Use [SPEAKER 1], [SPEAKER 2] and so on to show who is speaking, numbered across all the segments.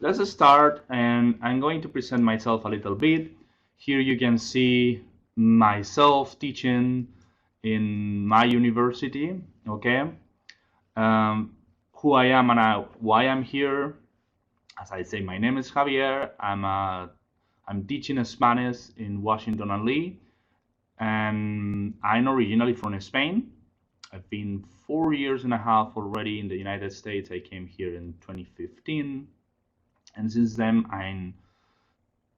[SPEAKER 1] Let's start, and I'm going to present myself a little bit. Here you can see myself teaching in my university, okay? Um, who I am and why I'm here. As I say, my name is Javier. I'm teaching Spanish in Washington and Lee, and I'm originally from Spain. I've been 4 years and a half already in the United States. I came here in 2015, and since then I'm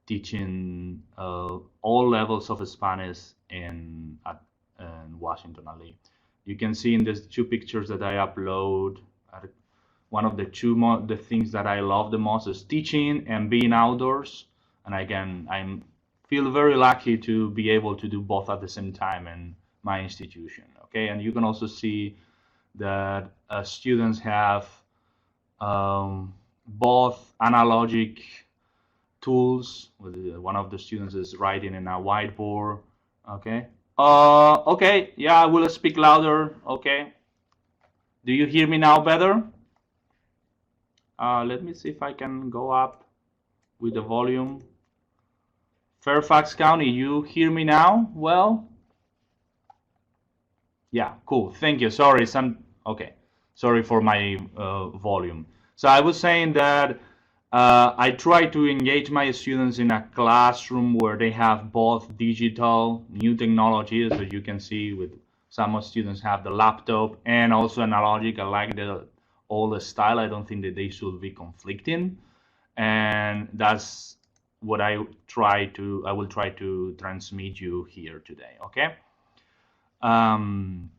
[SPEAKER 1] teaching all levels of Spanish in Washington and Lee. You can see in these two pictures that I upload. One of the things that I love the most is teaching and being outdoors, and I feel very lucky to be able to do both at the same time in my institution. Okay, and you can also see that students have both analogic tools. One of the students is writing in a whiteboard. Okay. Okay. Yeah, I will speak louder. Okay. Do you hear me now better? Let me see if I can go up with the volume. Fairfax County, you hear me now? Well, yeah, cool. Thank you. Sorry, okay. Sorry for my volume. So I was saying that I try to engage my students in a classroom where they have both digital, new technologies that you can see with some students have the laptop and also analogic. I like the old style. I don't think that they should be conflicting, and that's what I will try to transmit you here today. Okay. Um,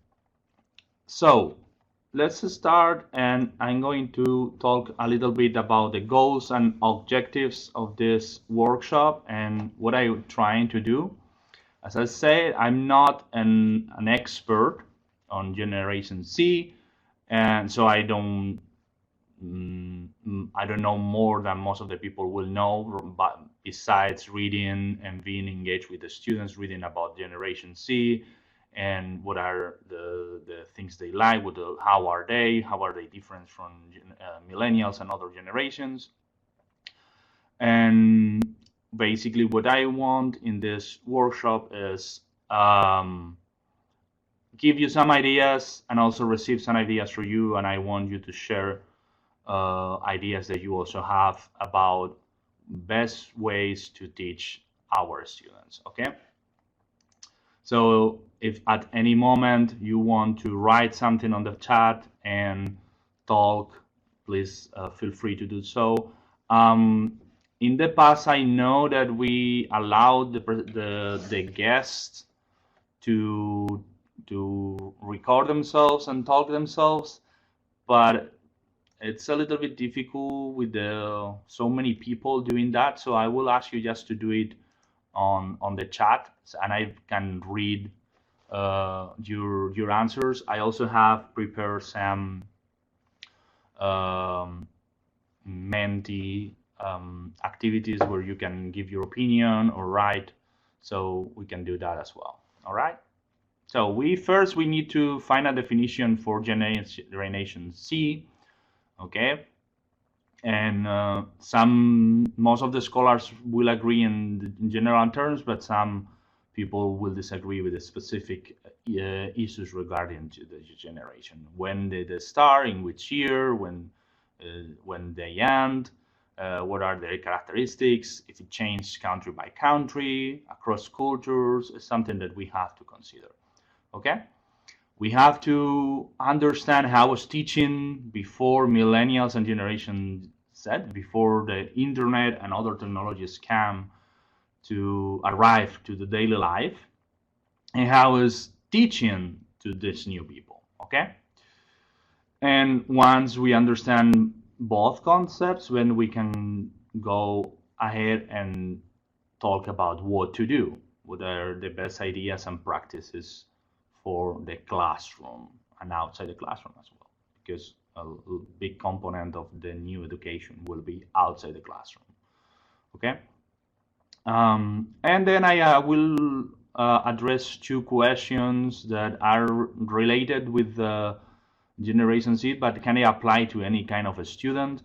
[SPEAKER 1] so let's start, and I'm going to talk a little bit about the goals and objectives of this workshop and what I'm trying to do. As I said, I'm not an expert on Generation Z, and so I don't know more than most of the people will know, but besides reading and being engaged with the students, reading about Generation Z and what are the things they like, how are they different from millennials and other generations. And basically what I want in this workshop is give you some ideas and also receive some ideas from you, and I want you to share ideas that you also have about best ways to teach our students. Okay, so if at any moment you want to write something on the chat and talk, please feel free to do so. In the past, I know that we allowed the guests to record themselves and talk themselves, but it's a little bit difficult with so many people doing that. So I will ask you just to do it on the chat, and I can read your answers. I also have prepared some Menti activities where you can give your opinion or write, so we can do that as well. All right. So we need to find a definition for Generation Z. Okay, and most of the scholars will agree in general terms, but some people will disagree with the specific issues regarding to the generation. When did they start? In which year? When they end? What are their characteristics? If it changed country by country, across cultures, is something that we have to consider. Okay. We have to understand how was teaching before millennials and Generation Z, before the internet and other technologies came to arrive to the daily life, and how is teaching to these new people. Okay, and once we understand both concepts, then we can go ahead and talk about what to do, what are the best ideas and practices for the classroom and outside the classroom as well, because a big component of the new education will be outside the classroom. Okay, and then I will address two questions that are related with the Generation Z, but can they apply to any kind of a student,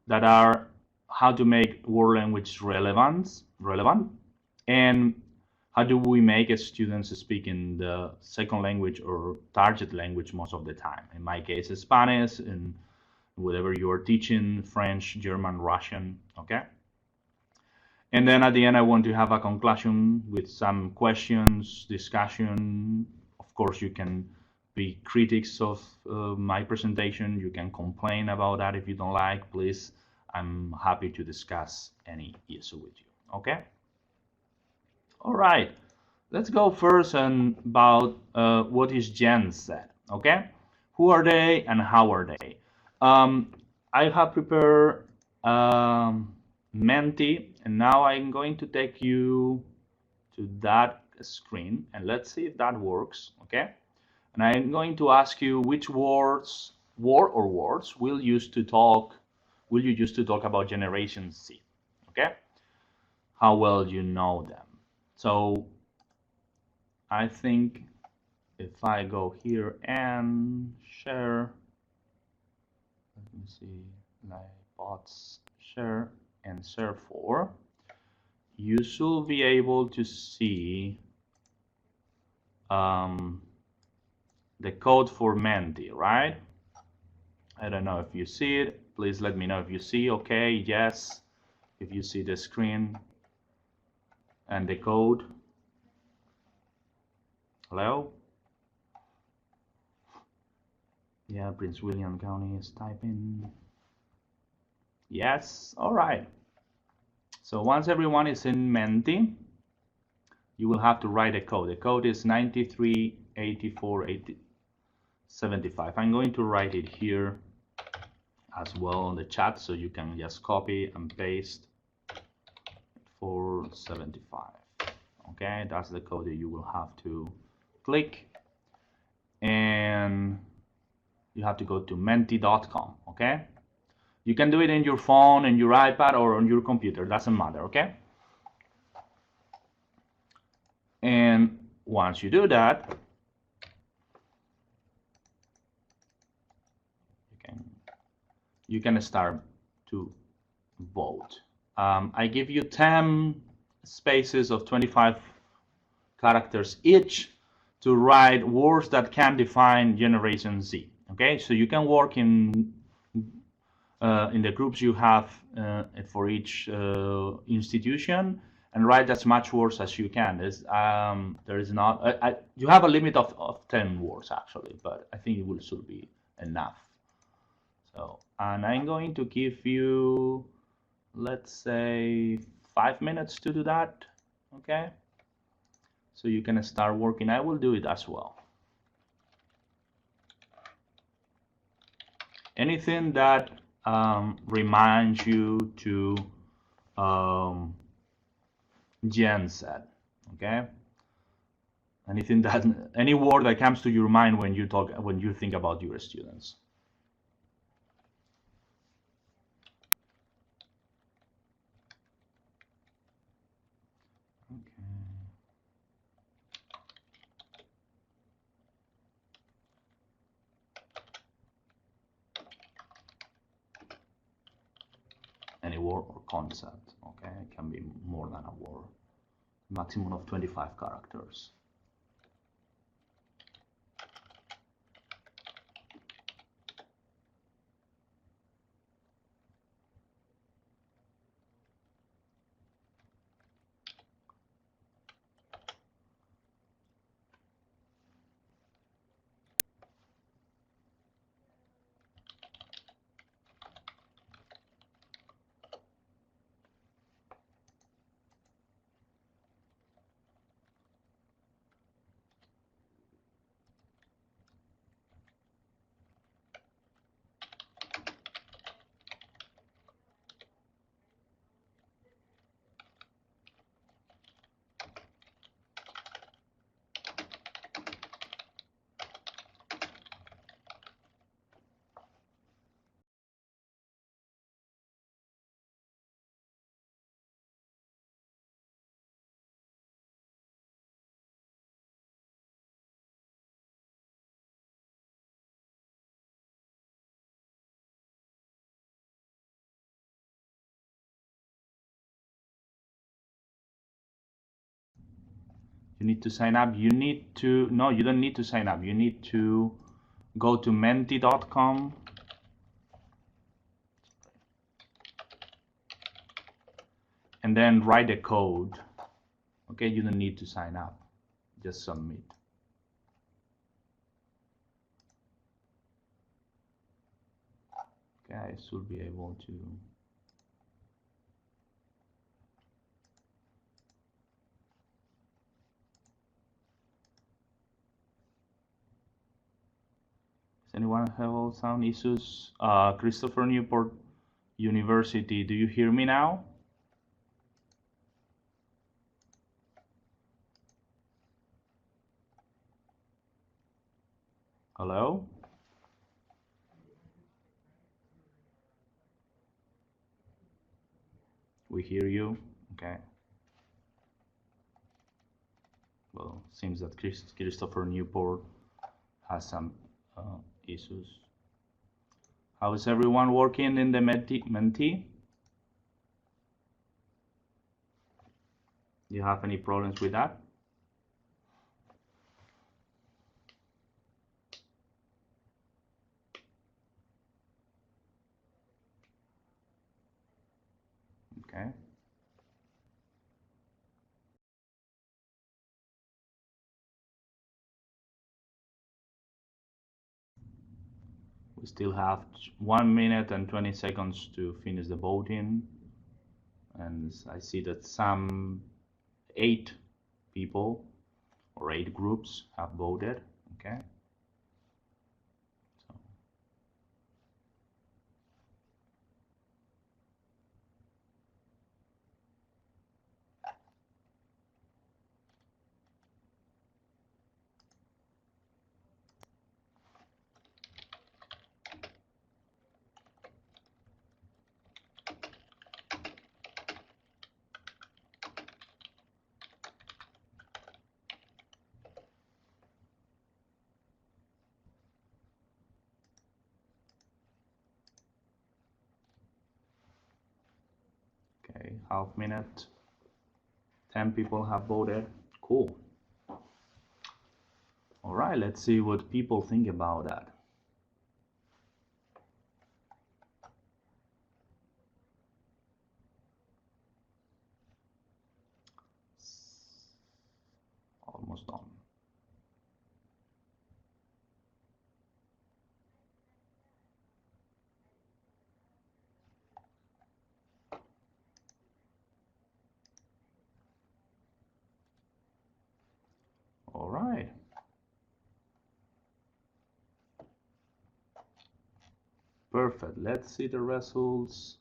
[SPEAKER 1] that are how to make world language relevant, and how do we make students speak in the second language or target language most of the time. In my case, Spanish, and whatever you are teaching, French, German, Russian, okay? And then at the end, I want to have a conclusion with some questions, discussion. Of course, you can be critics of my presentation. You can complain about that if you don't like. Please, I'm happy to discuss any issue with you. Okay? All right. Let's go first and about what is GenSet. Okay? Who are they and how are they? I have prepared Menti, and now I'm going to take you to that screen, and let's see if that works. Okay? And I'm going to ask you which words will you use to talk about Generation Z. Okay? How well you know them. So I think if I go here and share, let me see, like bots share and share for, you should be able to see the code for Menti, right? I don't know if you see it. Please let me know if you see. Okay, yes. If you see the screen and the code. Hello? Yeah, Prince William County is typing. Yes, all right. So once everyone is in Menti, you will have to write a code. The code is 93848075. I'm going to write it here as well on the chat, so you can just copy and paste 475. Okay, that's the code that you will have to click, and you have to go to menti.com. Okay, you can do it in your phone, in your iPad, or on your computer, doesn't matter. Okay, and once you do that, you can start to vote. I give you 10 spaces of 25 characters each to write words that can define Generation Z. Okay, so you can work in the groups you have for each institution and write as much words as you can. There is not you have a limit of 10 words actually, but I think it should be enough. So, and I'm going to give you, let's say, 5 minutes to do that. Okay, so you can start working. I will do it as well. Anything that reminds you to GenSet, okay? Anything that, any word that comes to your mind when you think about your students. Any word or concept, okay? It can be more than a word. Maximum of 25 characters. You need to sign up. You need to, no, you don't need to sign up. You need to go to menti.com and then write a code. Okay, you don't need to sign up. Just submit. Okay, I should be able to. Does anyone have sound issues? Christopher Newport University, do you hear me now? Hello? We hear you. Okay. Well, seems that Christopher Newport has some issues. How is everyone working in the Menti? Do you have any problems with that? Okay. We still have 1 minute and 20 seconds to finish the voting. And I see that some 8 people or 8 groups have voted. Okay. So. Okay, half minute. 10 people have voted. Cool. All right, let's see what people think about that. Almost done. All right. Perfect. Let's see the results.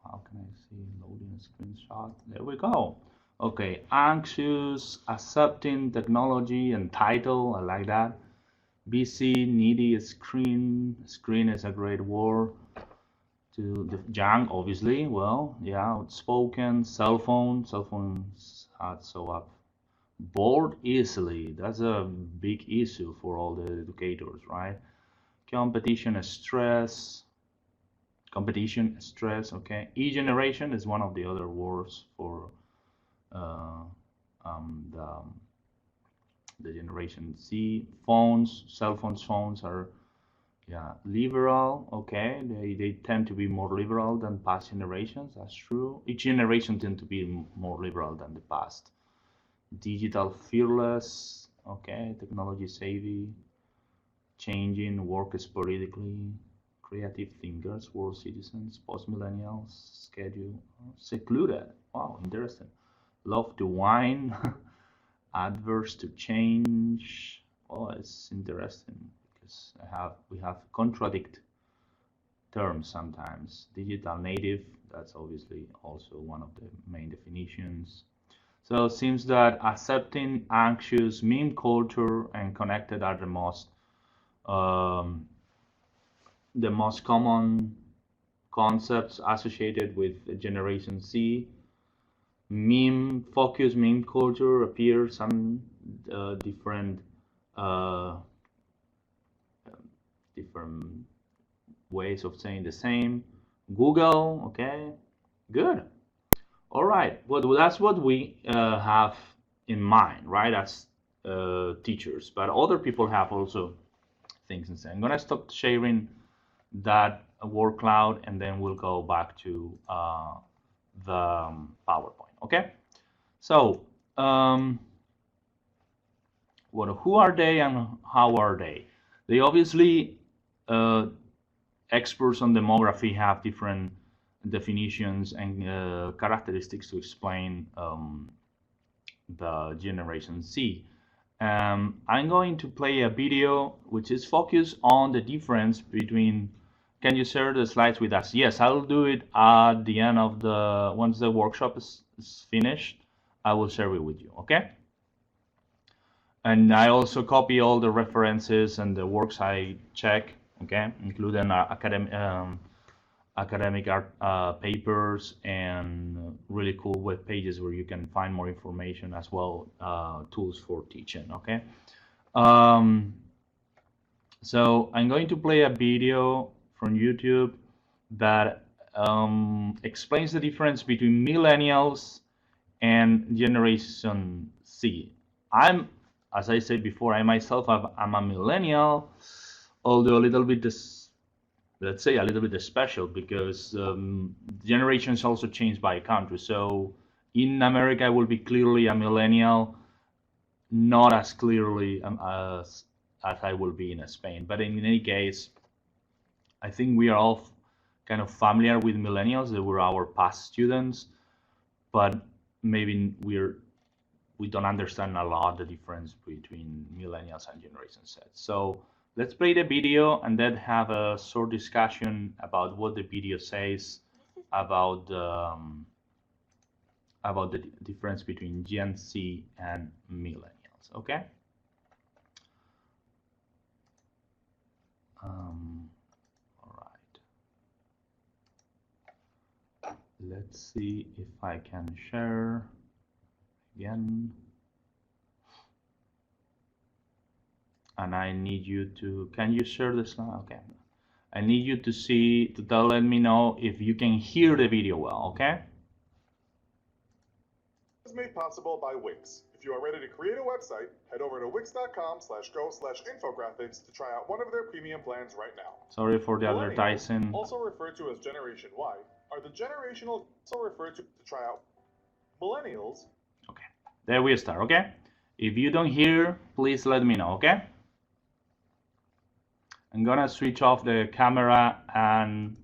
[SPEAKER 1] How can I see loading a screenshot? There we go. Okay, anxious, accepting technology and title. I like that. busy, needy, screen. Screen is a great word. To the young, obviously. Well, yeah, outspoken. Cell phone. Cell phones had so up. Bored easily. That's a big issue for all the educators, right? Competition, stress. Competition, stress. Okay. E-generation is one of the other words for uh, the generation Z. Phones, cell phones are, yeah, liberal. Okay, they tend to be more liberal than past generations. That's true. Each generation tend to be more liberal than the past. Digital fearless. Okay, technology savvy. Changing, work sporadically. Creative thinkers, world citizens, post millennials, schedule, secluded. Wow, interesting. Love to wine. Adverse to change. Oh, it's interesting because we have contradict terms sometimes. Digital native, that's obviously also one of the main definitions. So it seems that accepting, anxious, meme culture, and connected are um, the most common concepts associated with Generation Z. Meme focus, meme culture appears some different uh, different ways of saying the same. Google, okay, good. All right. Well, that's what we have in mind, right? As teachers, but other people have also things and say. I'm gonna stop sharing that word cloud, and then we'll go back to the PowerPoint. Okay. So, who are they and how are they? They obviously uh, experts on demography have different definitions and characteristics to explain the Generation Z. I'm going to play a video which is focused on the difference between. Can you share the slides with us? Yes, I'll do it at the end of the, once the workshop is finished, I will share it with you, okay? And I also copy all the references and the works I check, okay, including academic art, papers and really cool web pages where you can find more information as well, tools for teaching, okay? Um, so I'm going to play a video from YouTube that explains the difference between millennials and Generation Z. As I said before, I myself I'm a millennial, although a little bit let's say a little bit special because generations also change by country. So in America, I will be clearly a millennial, not as clearly as I will be in Spain. But in any case, I think we are all kind of familiar with millennials. They were our past students, but maybe we don't understand a lot the difference between millennials and Generation Z. So let's play the video and then have a short discussion about what the video says about about the difference between Gen Z and millennials. Okay. All right. Let's see if I can share again. And I need you to, can you share this now? Okay. I need you to see, to let me know if you can hear the video well, okay?
[SPEAKER 2] Is made possible by Wix. If you are ready to create a website, head over to wix.com/go/infographics to try out one of their premium plans right now.
[SPEAKER 1] Sorry for the advertising.
[SPEAKER 2] Also referred to as Generation Y, are the generational also referred to try out millennials.
[SPEAKER 1] Okay, there we start, okay? If you don't hear, please let me know, okay? I'm gonna switch off the camera and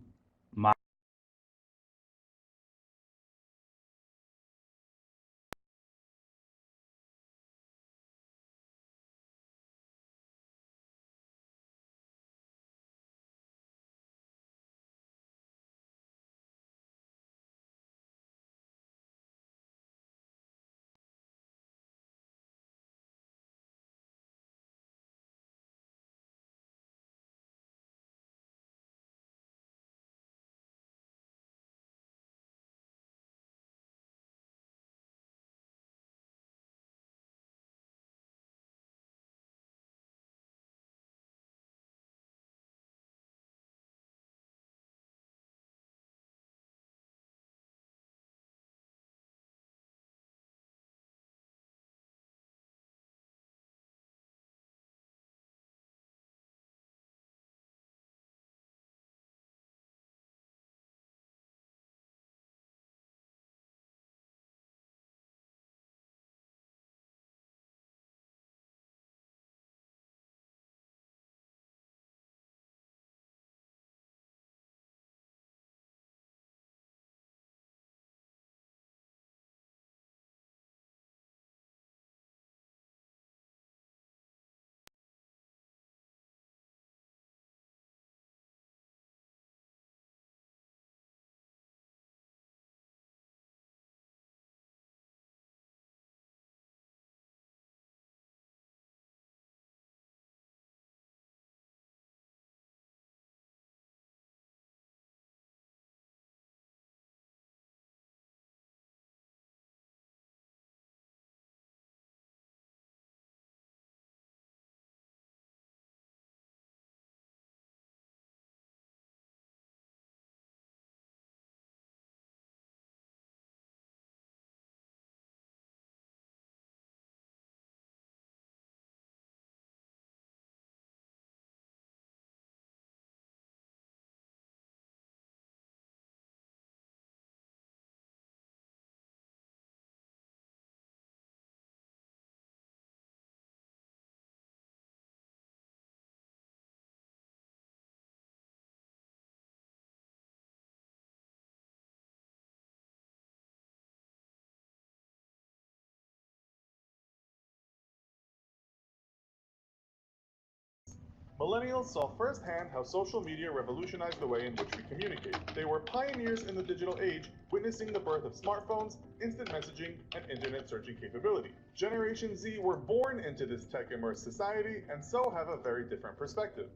[SPEAKER 2] Millennials saw firsthand how social media revolutionized the way in which we communicate. They were pioneers in the digital age, witnessing the birth of smartphones, instant messaging, and internet searching capability. Generation Z were born into this tech-immersed society and so have a very different perspective.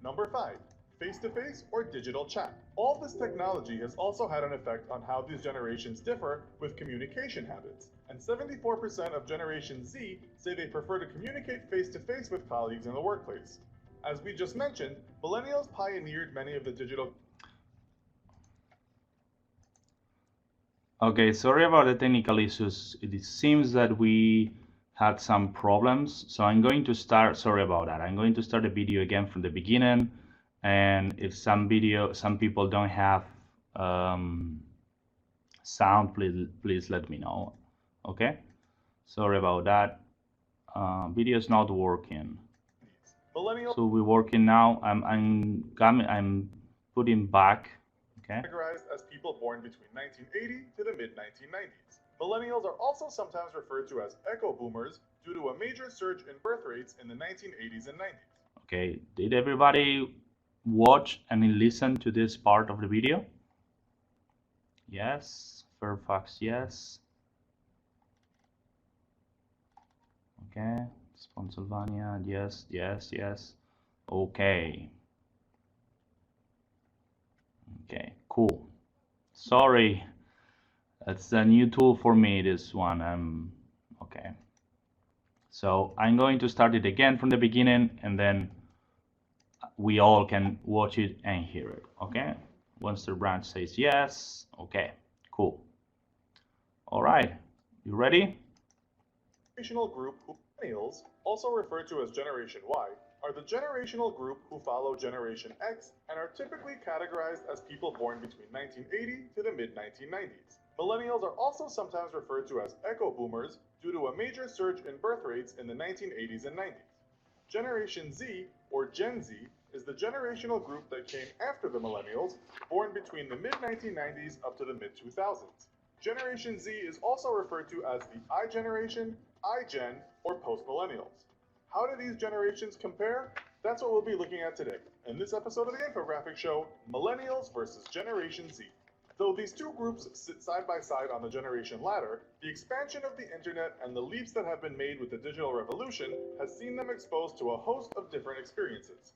[SPEAKER 2] Number 5. Face-to-face or digital chat. All this technology has also had an effect on how these generations differ with communication habits. And 74% of Generation Z say they prefer to communicate face-to-face with colleagues in the workplace. As we just mentioned, millennials pioneered many of the digital...
[SPEAKER 1] Okay, sorry about the technical issues. It seems that we had some problems, so I'm going to start, sorry about that. I'm going to start the video again from the beginning, and if some people don't have sound, please let me know. Okay, sorry about that. Video is not working. So we're working now. I'm putting back. Okay.
[SPEAKER 2] Categorized as people born between 1980 to the mid-1990s. Millennials are also sometimes referred to as echo boomers due to a major surge in birth rates in the 1980s and 90s.
[SPEAKER 1] Okay, did everybody watch and listen to this part of the video? Yes, Fairfax, yes. Okay, Pennsylvania, yes, yes, yes. Okay. Okay, cool. Sorry, that's a new tool for me, this one. Okay. So I'm going to start it again from the beginning, and then we all can watch it and hear it, okay? Once the branch says yes, okay, cool. All right, you ready?
[SPEAKER 2] Generational group who millennials, also referred to as Generation Y, are the generational group who follow Generation X and are typically categorized as people born between 1980 to the mid-1990s. Millennials are also sometimes referred to as echo boomers due to a major surge in birth rates in the 1980s and 90s. Generation Z, or Gen Z, is the generational group that came after the millennials, born between the mid-1990s up to the mid-2000s. Generation Z is also referred to as the I generation, iGen, or post-millennials. How do these generations compare? That's what we'll be looking at today, in this episode of the infographic show, Millennials versus Generation Z. Though these two groups sit side by side on the generation ladder, the expansion of the internet and the leaps that have been made with the digital revolution has seen them exposed to a host of different experiences.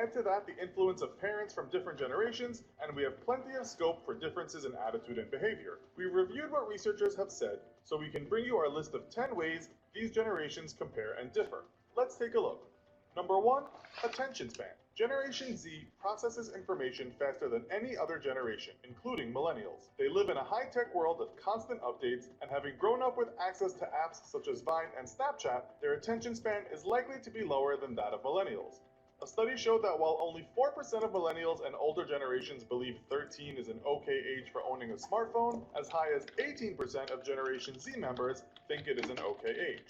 [SPEAKER 2] Add to that the influence of parents from different generations, and we have plenty of scope for differences in attitude and behavior. We've reviewed what researchers have said, so we can bring you our list of 10 ways these generations compare and differ. Let's take a look. Number 1, attention span. Generation Z processes information faster than any other generation, including millennials. They live in a high-tech world of constant updates, and having grown up with access to apps such as Vine and Snapchat, their attention span is likely to be lower than that of millennials. A study showed that while only 4% of millennials and older generations believe 13 is an okay age for owning a smartphone, as high as 18% of Generation Z members think it is an okay age.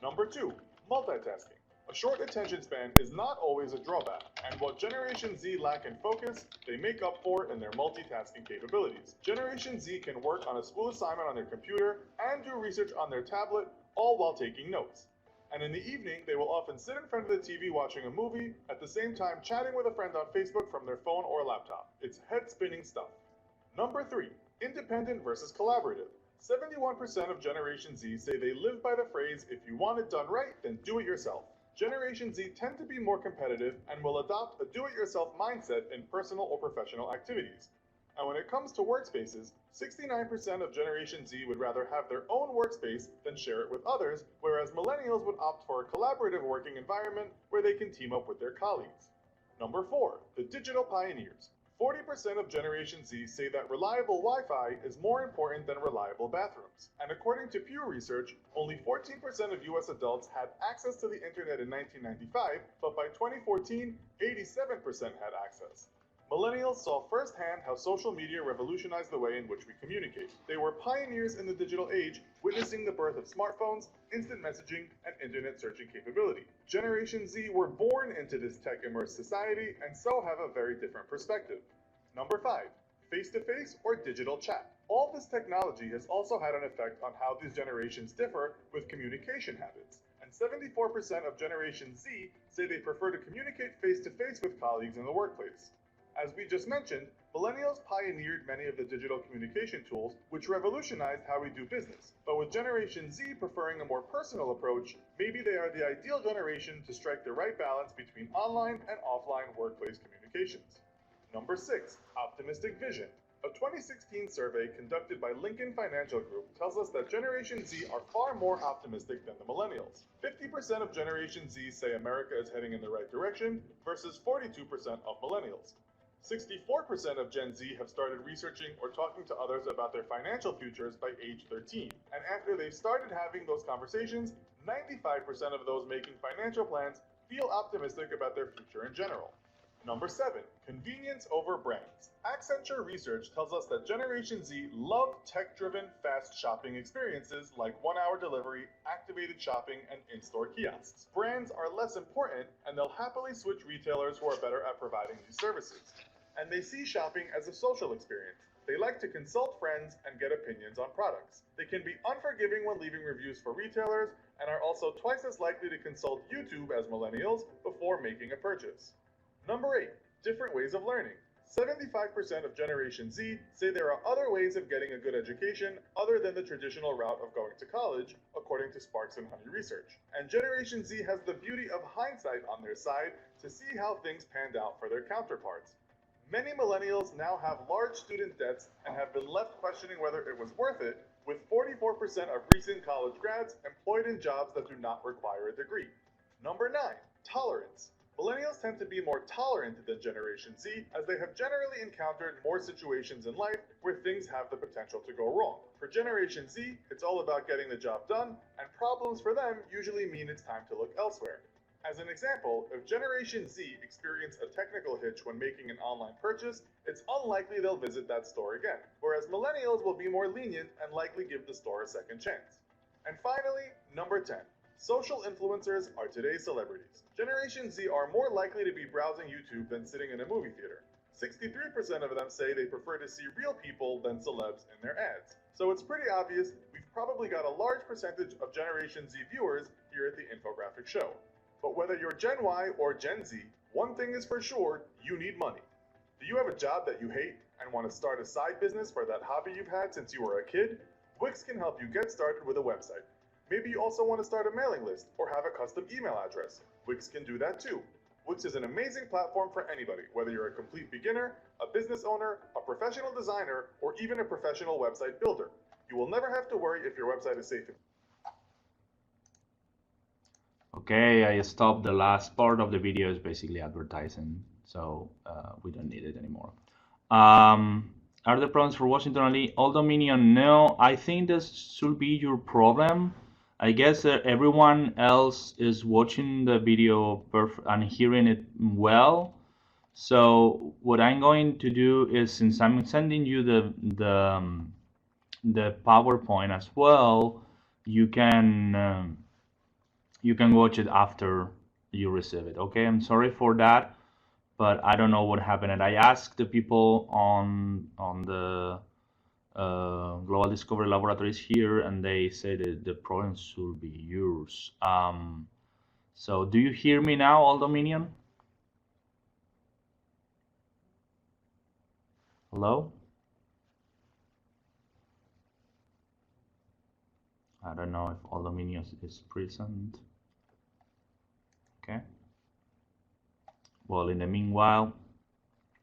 [SPEAKER 2] Number 2, multitasking. A short attention span is not always a drawback, and what Generation Z lack in focus, they make up for in their multitasking capabilities. Generation Z can work on a school assignment on their computer and do research on their tablet, all while taking notes. And in the evening, they will often sit in front of the TV watching a movie, at the same time chatting with a friend on Facebook from their phone or laptop. It's head-spinning stuff. Number 3, independent versus collaborative. 71% of Generation Z say they live by the phrase, if you want it done right, then do it yourself. Generation Z tend to be more competitive and will adopt a do-it-yourself mindset in personal or professional activities. And when it comes to workspaces, 69% of Generation Z would rather have their own workspace than share it with others, whereas millennials would opt for a collaborative working environment where they can team up with their colleagues. Number 4, the digital pioneers. 40% of Generation Z say that reliable Wi-Fi is more important than reliable bathrooms. And according to Pew Research, only 14% of US adults had access to the internet in 1995, but by 2014, 87% had access. Millennials saw firsthand how social media revolutionized the way in which we communicate. They were pioneers in the digital age, witnessing the birth of smartphones, instant messaging, and internet searching capability. Generation Z were born into this tech-immersed society and so have a very different perspective. Number 5, face-to-face or digital chat. All this technology has also had an effect on how these generations differ with communication habits. And and 74% of Generation Z say they prefer to communicate face-to-face with colleagues in the workplace. As we just mentioned, millennials pioneered many of the digital communication tools which revolutionized how we do business. But with Generation Z preferring a more personal approach, maybe they are the ideal generation to strike the right balance between online and offline workplace communications. Number 6. Optimistic vision. A 2016 survey conducted by Lincoln Financial Group tells us that Generation Z are far more optimistic than the millennials. 50% of Generation Z say America is heading in the right direction versus 42% of millennials. 64% of Gen Z have started researching or talking to others about their financial futures by age 13. And after they've started having those conversations, 95% of those making financial plans feel optimistic about their future in general. Number 7. Convenience over brands. Accenture research tells us that Generation Z love tech-driven, fast shopping experiences like one-hour delivery, activated shopping, and in-store kiosks. Brands are less important, and they'll happily switch retailers who are better at providing these services. And they see shopping as a social experience. They like to consult friends and get opinions on products. They can be unforgiving when leaving reviews for retailers and are also twice as likely to consult YouTube as millennials before making a purchase. Number 8. Different ways of learning. 75% of Generation Z say there are other ways of getting a good education other than the traditional route of going to college, according to Sparks and Honey research. And Generation Z has the beauty of hindsight on their side to see how things panned out for their counterparts. Many millennials now have large student debts and have been left questioning whether it was worth it, with 44% of recent college grads employed in jobs that do not require a degree. Number 9. Tolerance. Millennials tend to be more tolerant than Generation Z, as they have generally encountered more situations in life where things have the potential to go wrong. For Generation Z, it's all about getting the job done, and problems for them usually mean it's time to look elsewhere. As an example, if Generation Z experience a technical hitch when making an online purchase, it's unlikely they'll visit that store again, whereas millennials will be more lenient and likely give the store a second chance. And finally, number 10. Social influencers are today's celebrities. Generation Z are more likely to be browsing YouTube than sitting in a movie theater. 63% of them say they prefer to see real people than celebs in their ads. So it's pretty obvious we've probably got a large percentage of Generation Z viewers here at the infographic show. But whether you're Gen Y or Gen Z, one thing is for sure, you need money. Do you have a job that you hate and want to start a side business for that hobby you've had since you were a kid? Wix can help you get started with a website. Maybe you also want to start a mailing list or have a custom email address. Wix can do that too. Wix is an amazing platform for anybody, whether you're a complete beginner, a business owner, a professional designer, or even a professional website builder. You will never have to worry if your website is safe.
[SPEAKER 1] Okay, I stopped the last part of the video. Is basically advertising, so we don't need it anymore. Are there problems for Washington only? Old Dominion, no. I think this should be your problem. I guess everyone else is watching the video and hearing it well. So what I'm going to do is, since I'm sending you the PowerPoint as well, you can watch it after you receive it. Okay, I'm sorry for that, but I don't know what happened. And I asked the people on the Global Discovery Laboratories here, and they say that the problem should be yours. So do you hear me now, Old Dominion? Hello? I don't know if Old Dominion is present. Okay. Well, in the meanwhile,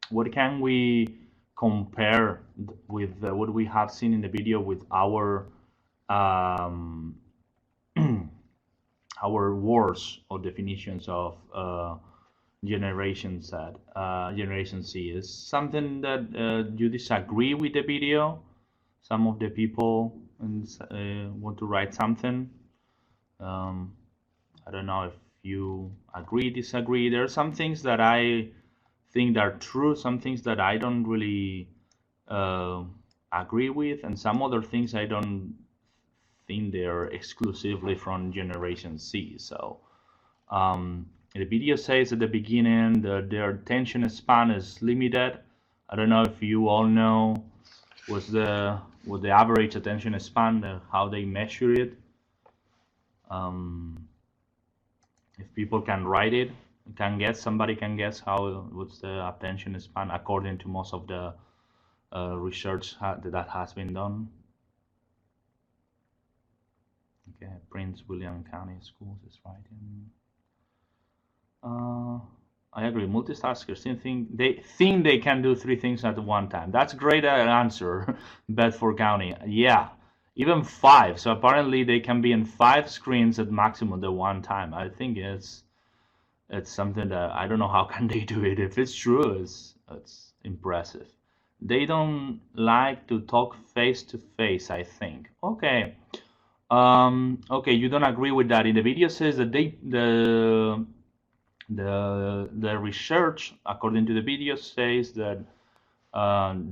[SPEAKER 1] what can we compare with what we have seen in the video with our our words or definitions of Generation Z? Is something that you disagree with the video? Some of the people want to write something. I don't know if you agree, disagree. There are some things that I think are true, some things that I don't really agree with, and some other things I don't think they're exclusively from Generation Z. So the video says at the beginning that their attention span is limited. I don't know if you all know what the average attention span, how they measure it. If people can write it, can guess, somebody can guess what's the attention span according to most of the research that has been done. Okay, Prince William County Schools is writing. I agree. Multitaskers think they can do 3 things at one time. That's a great answer, Bedford County. Yeah, even 5. So apparently they can be in 5 screens at maximum at one time. I think it's something that I don't know how can they do it. If it's true, it's impressive. They don't like to talk face to face, I think. Okay. Okay, you don't agree with that. In the video says that the research, according to the video, says that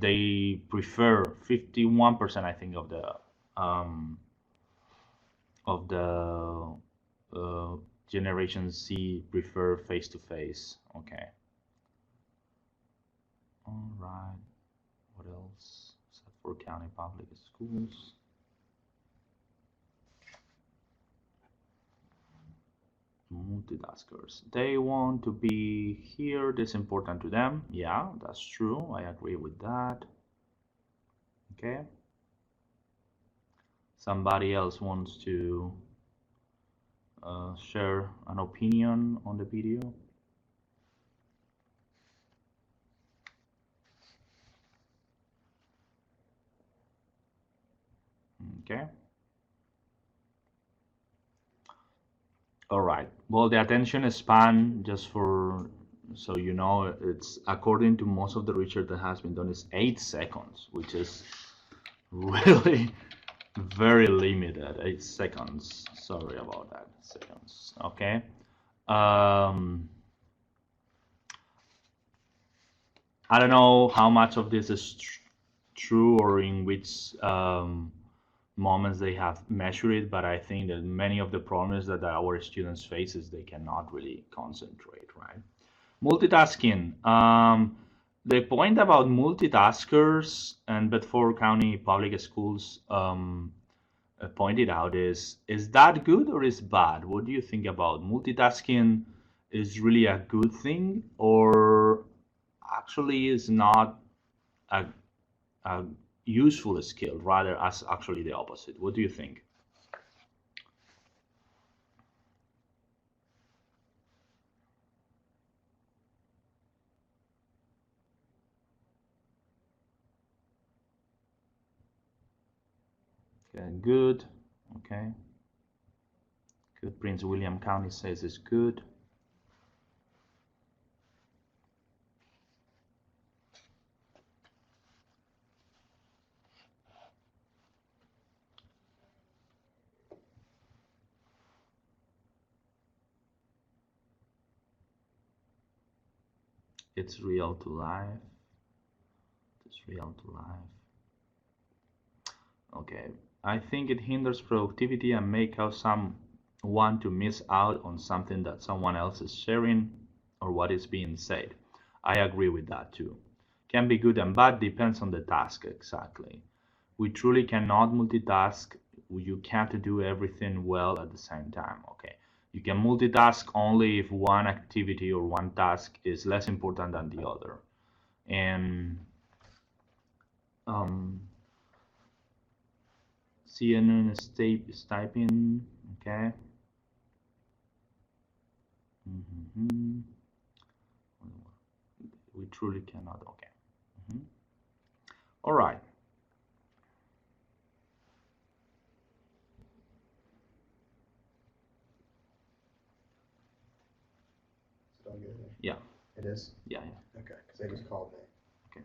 [SPEAKER 1] they prefer 51%, I think, of the Generation Z prefer face to face. Okay. All right. What else? For county public schools. Multitaskers. They want to be here. This is important to them. Yeah, that's true. I agree with that. Okay. Somebody else wants to share an opinion on the video. Okay. All right. Well, the attention span, just for so you know, it's according to most of the research that has been done, is 8 seconds, which is really very limited. 8 seconds. Sorry about that. Seconds. Okay. I don't know how much of this is true or in which moments they have measured it, but I think that many of the problems that our students face is they cannot really concentrate, right? Multitasking. The point about multitaskers and Bedford County Public Schools pointed out is that good or is bad? What do you think about multitasking? Is really a good thing or actually is not a useful skill, rather as actually the opposite? What do you think? Okay, good. Okay. Good. Prince William County says it's good. It's real to life. It's real to life. Okay. I think it hinders productivity and may cause someone to miss out on something that someone else is sharing or what is being said. I agree with that too. Can be good and bad, depends on the task, exactly. We truly cannot multitask. You can't do everything well at the same time. Okay. You can multitask only if one activity or one task is less important than the other. And CNN is typing. Okay. We truly cannot. Okay. All right. Yeah.
[SPEAKER 3] It is?
[SPEAKER 1] Yeah, yeah.
[SPEAKER 3] Okay, because they just called me.
[SPEAKER 1] Okay.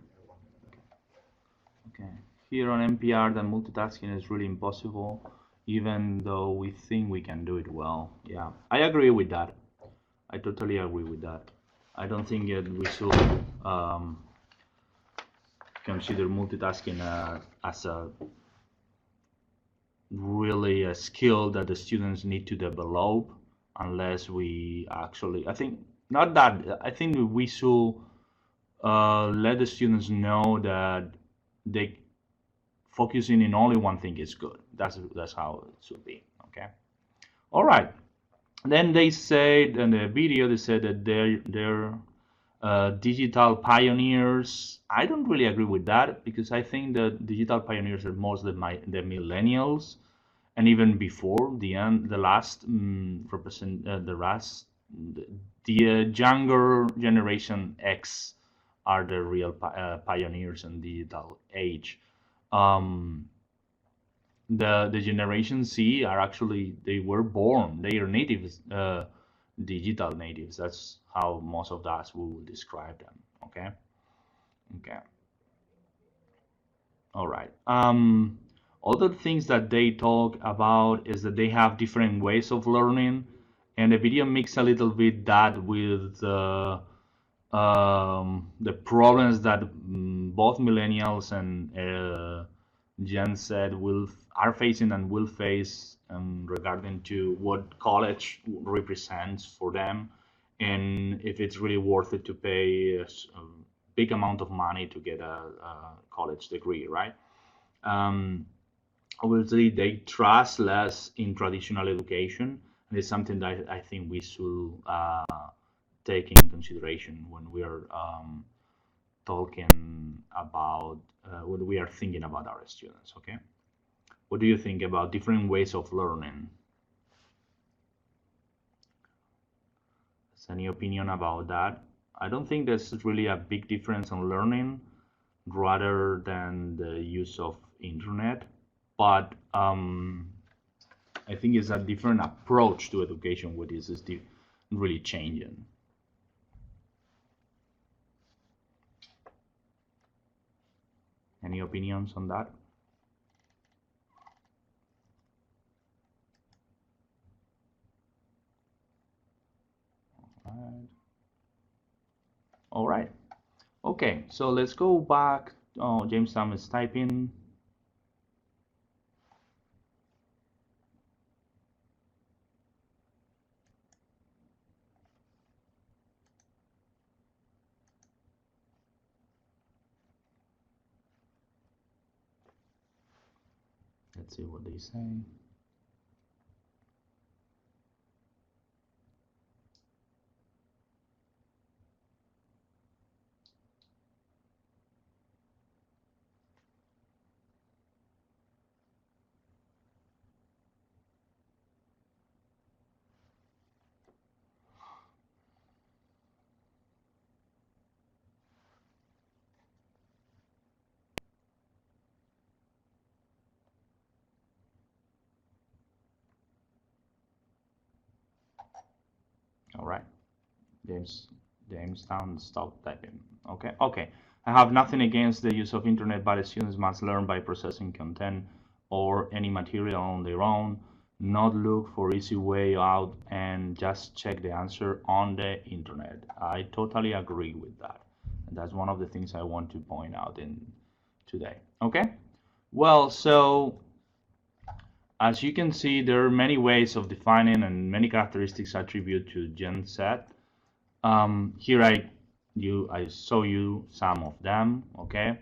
[SPEAKER 1] Okay. Here on NPR, the multitasking is really impossible, even though we think we can do it well. Yeah, I agree with that. I totally agree with that. I don't think we should consider multitasking as a really a skill that the students need to develop unless we actually, I think, not that, I think we should let the students know that they focusing in only one thing is good. That's how it should be. Okay. All right. Then they said in the video, they said that they're digital pioneers. I don't really agree with that because I think that digital pioneers are mostly the millennials, and even before the last represent the last the younger generation X are the real pioneers in digital age. Um, the generation C are actually they were born, they are natives, digital natives. That's how most of us will describe them. Okay. Okay. All right. Other things that they talk about is that they have different ways of learning, and the video mix a little bit that with the problems that both millennials and Gen Z are facing and will face regarding to what college represents for them, and if it's really worth it to pay a big amount of money to get a college degree, right? Um, Obviously, they trust less in traditional education, and it's something that I think we should take in consideration when we are talking about when we are thinking about our students. Okay, what do you think about different ways of learning? Is any opinion about that? I don't think there's really a big difference on learning rather than the use of internet, but I think it's a different approach to education, which is really changing. Any opinions on that? Right. All right. Okay, so let's go back. Oh, James Sam is typing. Let's see what they say. All right, James, James Town, stop typing. Okay, okay. I have nothing against the use of internet, but students must learn by processing content or any material on their own, not look for easy way out and just check the answer on the internet. I totally agree with that. And that's one of the things I want to point out in today. Okay? Well, so as you can see, there are many ways of defining and many characteristics attributed to Gen Z. Here I show you some of them. Okay,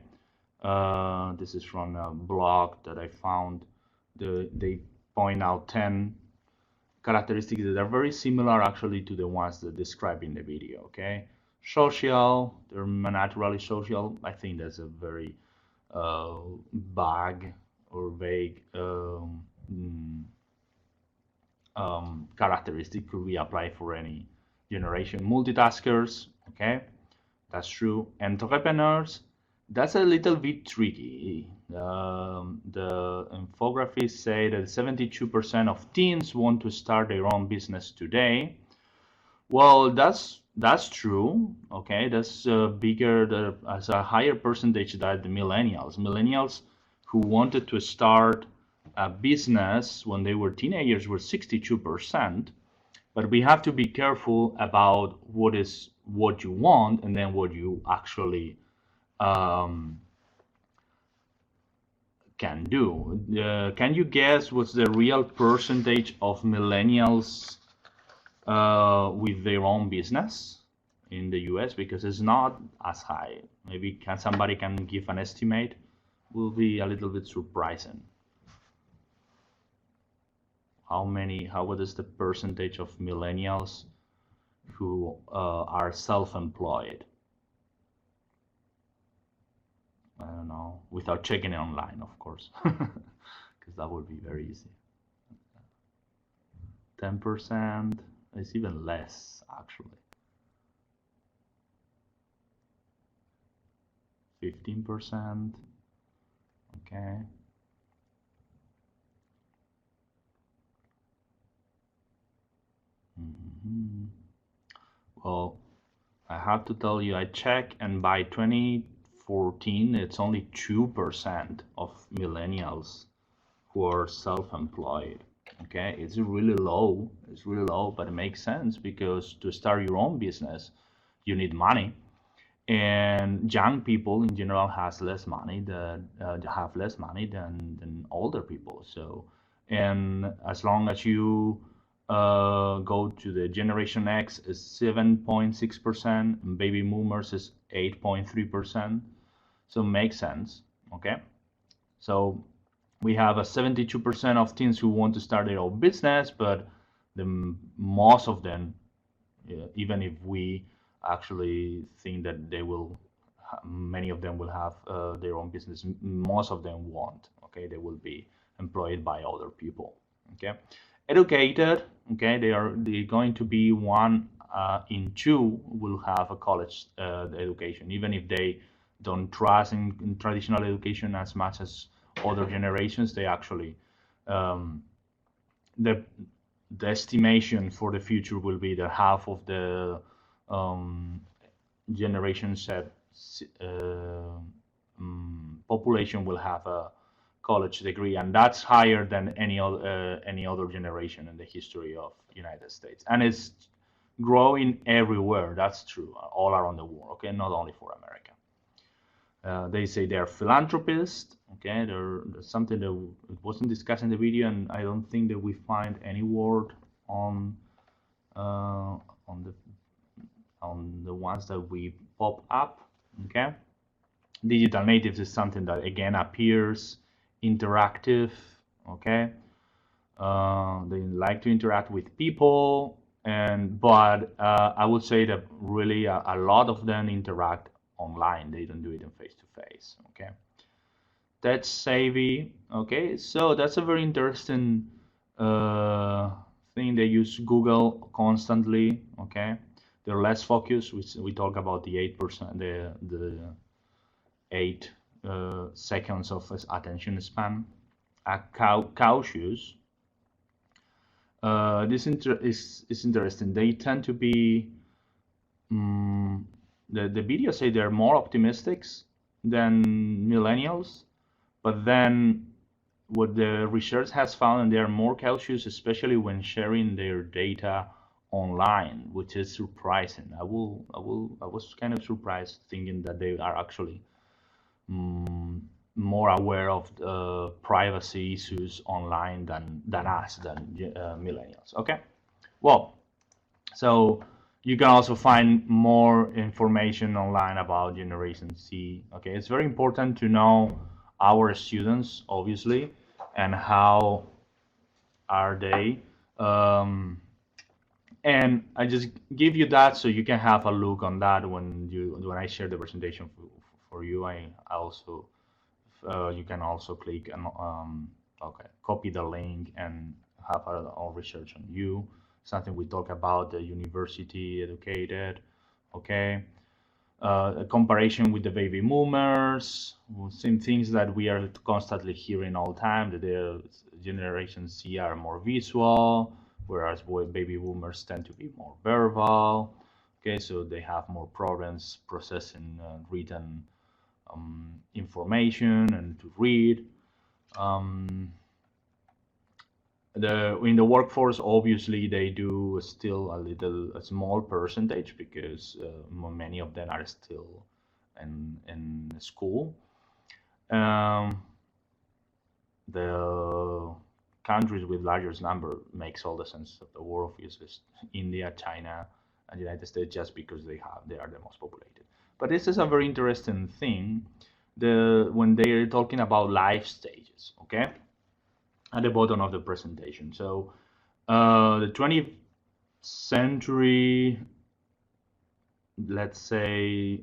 [SPEAKER 1] this is from a blog that I found. They point out 10 characteristics that are very similar actually to the ones that described in the video. Okay, social, they're naturally social. I think that's a very vague or vague mm, characteristic could be applied for any generation. Multitaskers, okay, that's true. Entrepreneurs, that's a little bit tricky. The infographics say that 72% of teens want to start their own business today. Well, that's true. Okay, that's bigger, as a higher percentage than the millennials. Millennials who wanted to start a business when they were teenagers were 62%. But we have to be careful about what you want and then what you actually um, can do. Can you guess what's the real percentage of millennials with their own business in the US? Because it's not as high. Maybe somebody can give an estimate? Will be a little bit surprising. what is the percentage of millennials who are self-employed? I don't know, without checking it online, of course, because that would be very easy. 10%, it's even less actually. 15%, okay. Well, I have to tell you, I check, and by 2014, it's only 2% of millennials who are self-employed. Okay, it's really low. It's really low, but it makes sense because to start your own business, you need money, and young people in general have less money than older people. So, and as long as you go to the Generation X is 7.6%, and baby boomers is 8.3%. So makes sense. Okay, so we have a 72% of teens who want to start their own business, but most of them, even if we actually think that many of them will have their own business, most of them won't. Okay, they will be employed by other people. Okay, educated. Okay, they're going to be one in two will have a college education, even if they don't trust in traditional education as much as other generations. They actually the the estimation for the future will be that half of the generation said population will have a college degree, and that's higher than any other generation in the history of United States, and it's growing everywhere. That's true, all around the world. Okay, not only for America. They say they're philanthropists. Okay, there's something that it wasn't discussed in the video, and I don't think that we find any word on the ones that we pop up. Okay, digital natives is something that again appears interactive. Okay, they like to interact with people, but I would say that really a lot of them interact online. They don't do it in face to face. Okay, that's savvy. Okay, so that's a very interesting thing. They use Google constantly. Okay, they're less focused. We talk about the 8%, the 8 seconds of attention span. Cautious. This is interesting. They tend to be the video say they're more optimistic than millennials, but then what the research has found, and they're more cautious, especially when sharing their data online, which is surprising. I was kind of surprised thinking that they are actually more aware of privacy issues online than millennials. Okay, well, so you can also find more information online about Generation Z. Okay, it's very important to know our students, obviously, and how are they. And I just give you that so you can have a look on that when I share the presentation for you. I also you can also click and okay, copy the link and have our research on you. Something we talk about, the university educated. Okay, a comparison with the baby boomers, same things that we are constantly hearing all the time, that the Generation Z are more visual, whereas baby boomers tend to be more verbal. Okay, so they have more problems processing written information and to read. In the workforce, obviously, they do still a small percentage because many of them are still in school. The countries with largest number makes all the sense of the world is India, China, and the United States, just because they are the most populated. But this is a very interesting thing. When they are talking about life stages, okay, at the bottom of the presentation. So The 20th century, let's say,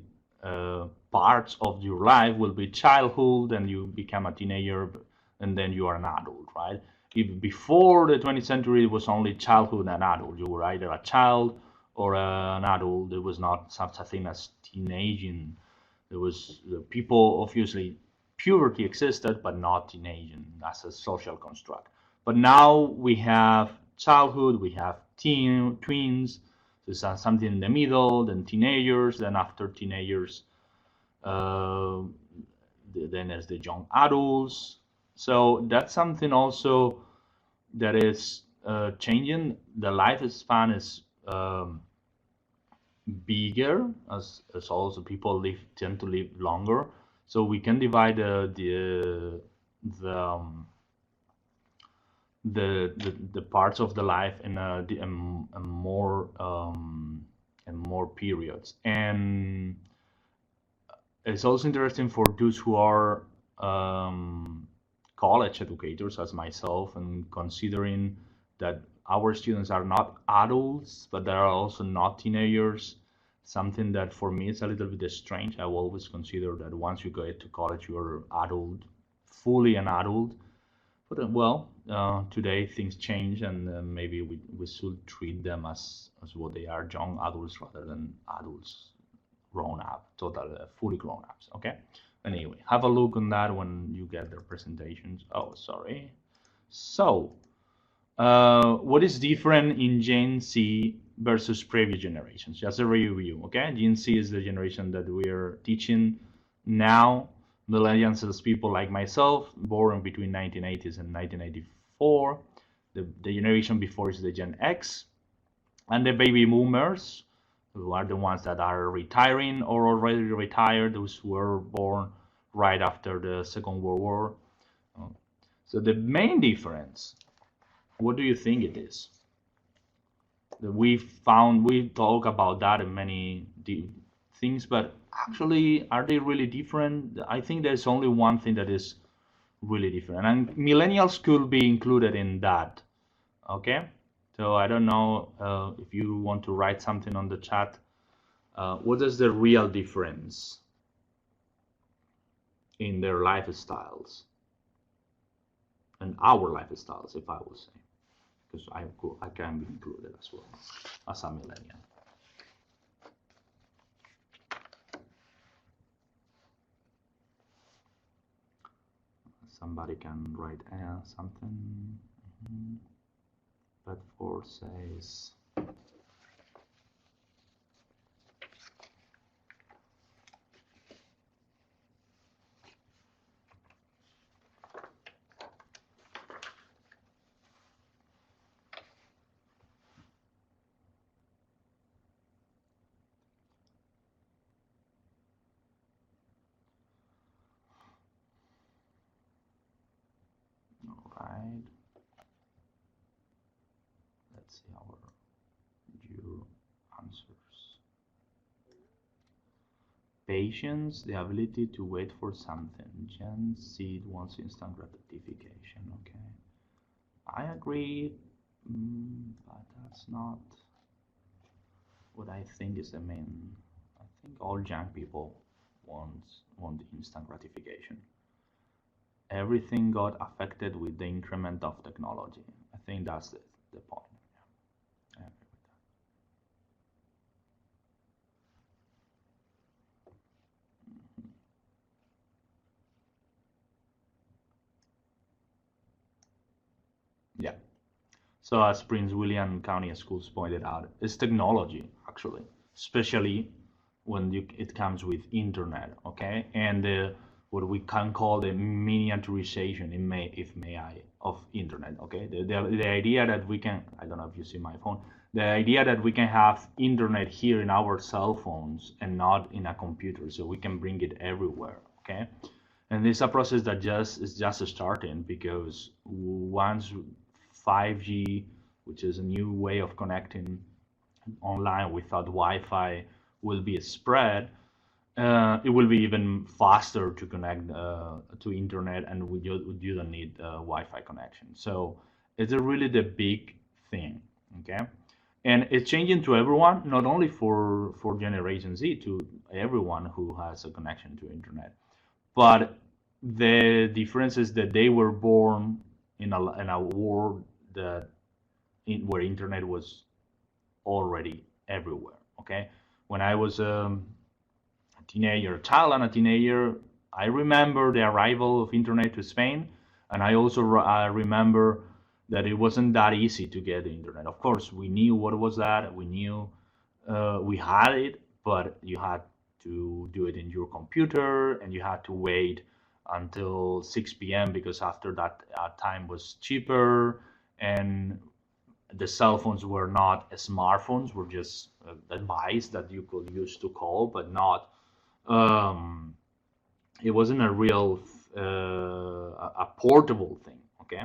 [SPEAKER 1] parts of your life will be childhood, and you become a teenager, and then you are an adult, right? If before the 20th century it was only childhood and adult, you were either a child or an adult. There was not such a thing as teenaging. There was people, obviously, puberty existed, but not teenaging as a social construct. But now we have childhood, we have tweens, there's something in the middle, then teenagers, then after teenagers, uh, then there's the young adults. So that's something also that is changing. The lifespan is bigger, as also people tend to live longer. So we can divide the the parts of the life in a more and more periods. And it's also interesting for those who are college educators, as myself, and considering that our students are not adults, but they are also not teenagers. Something that for me is a little bit strange. I always consider that once you go to college, you're adult, fully an adult. But well, today things change, and maybe we should treat them as what they are, young adults rather than adults grown up, total fully grown ups. Okay. Anyway, have a look on that when you get their presentations. Oh, sorry. So, what is different in Gen Z versus previous generations? Just a review. Okay, Gen Z is the generation that we are teaching now. Millennials is people like myself, born between 1980s and 1984. The generation before is the Gen X, and the baby boomers, who are the ones that are retiring or already retired, those who were born right after the Second World War. So the main difference, what do you think it is? We talk about that in many things, but actually, are they really different? I think there's only one thing that is really different, and millennials could be included in that. Okay, so I don't know if you want to write something on the chat. What is the real difference in their lifestyles and our lifestyles, if I would say, because I can be included as well as a millennial. Somebody can write something. Bedford says. Right. Let's see our your answers. Patience, the ability to wait for something. Gen Z wants instant gratification. Okay, I agree, but that's not what I think is the main. I think all young people want instant gratification. Everything got affected with the increment of technology. I think that's the point. Yeah, I agree with that. Yeah. So as Prince William County Schools pointed out, it's technology actually, especially when it comes with internet, okay, and what we can call the miniaturization, if may I, of internet, okay. The idea that we can, I don't know if you see my phone, the idea that we can have internet here in our cell phones and not in a computer, so we can bring it everywhere, okay. And it's a process that is just starting, because once 5G, which is a new way of connecting online without Wi-Fi, will be spread, it will be even faster to connect to internet, and you don't need Wi-Fi connection. So it's really the big thing. Okay, and it's changing to everyone, not only for Generation Z, to everyone who has a connection to internet. But the difference is that they were born in a world where internet was already everywhere. Okay, when I was a teenager, a child and a teenager, I remember the arrival of internet to Spain, and I also remember that it wasn't that easy to get the internet. Of course, we knew what was that. We knew we had it, but you had to do it in your computer, and you had to wait until 6 p.m. because after that time was cheaper, and the cell phones were not smartphones, were just a device that you could use to call, but not. Um, it wasn't a real a portable thing. Okay,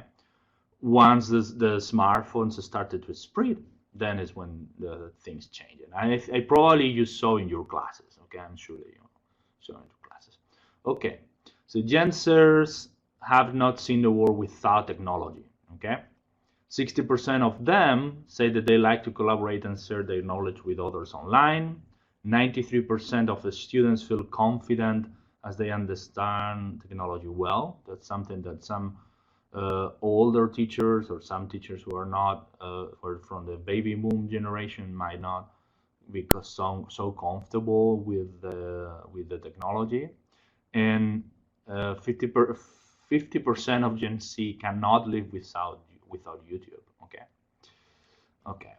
[SPEAKER 1] once the smartphones started to spread, then is when the things changed. And I probably you saw in your classes. Okay, I'm sure that you saw in your classes. Okay, so Gen Zers have not seen the world without technology. Okay, 60% of them say that they like to collaborate and share their knowledge with others online. 93% of the students feel confident as they understand technology well. That's something that some older teachers or some teachers who are not or from the baby boom generation might not because so comfortable with the technology. And 50% of Gen Z cannot live without YouTube. Okay, okay.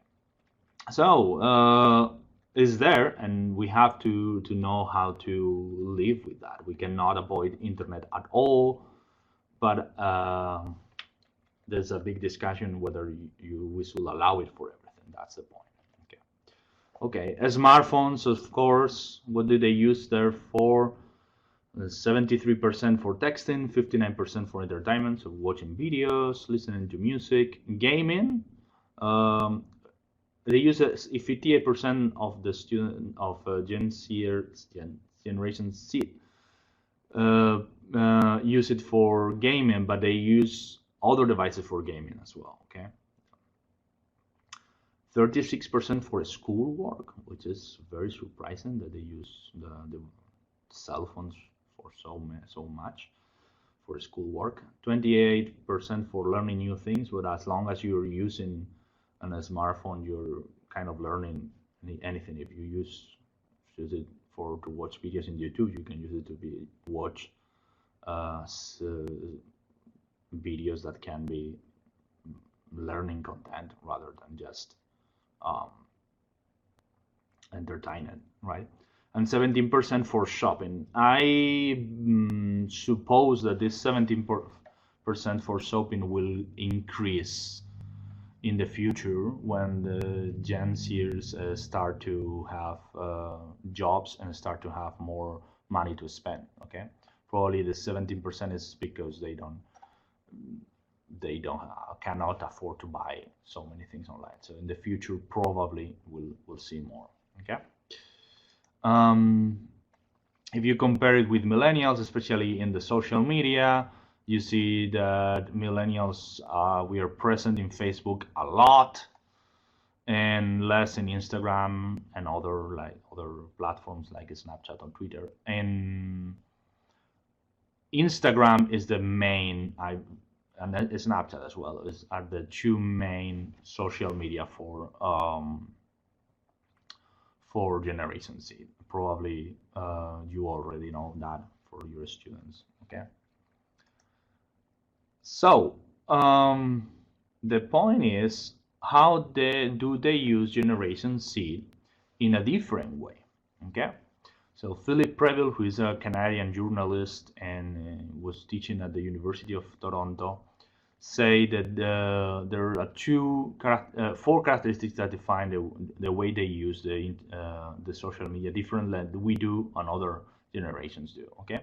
[SPEAKER 1] So is there, and we have to know how to live with that. We cannot avoid internet at all, but there's a big discussion whether we should allow it for everything. That's the point. Okay. Okay. Smartphones, of course. What do they use there for? 73% for texting, 59% for entertainment, so watching videos, listening to music, gaming. Um, they use 58% of the student of Generation Z use it for gaming, but they use other devices for gaming as well. Okay, 36% for schoolwork, which is very surprising that they use the cell phones for so much for schoolwork. 28% for learning new things, but as long as you're using a smartphone, you're kind of learning anything. If you use it for to watch videos in YouTube, you can use it to watch videos that can be learning content rather than just um, entertainment, right? And 17% for shopping. I suppose that this 17% for shopping will increase in the future when the Gen Zers start to have jobs and start to have more money to spend. Okay, probably the 17% is because they cannot afford to buy so many things online. So in the future, probably we'll see more. Okay. If you compare it with millennials, especially in the social media, you see that millennials we are present in Facebook a lot and less in Instagram and other platforms like Snapchat or Twitter. And Instagram is the main, and Snapchat as well are the two main social media for Generation Z. Probably you already know that for your students. Okay. So the point is, how do they use Generation Z in a different way? Okay. So Philip Preble, who is a Canadian journalist and was teaching at the University of Toronto, say that there are four characteristics that define the way they use the social media different than we do and other generations do. Okay,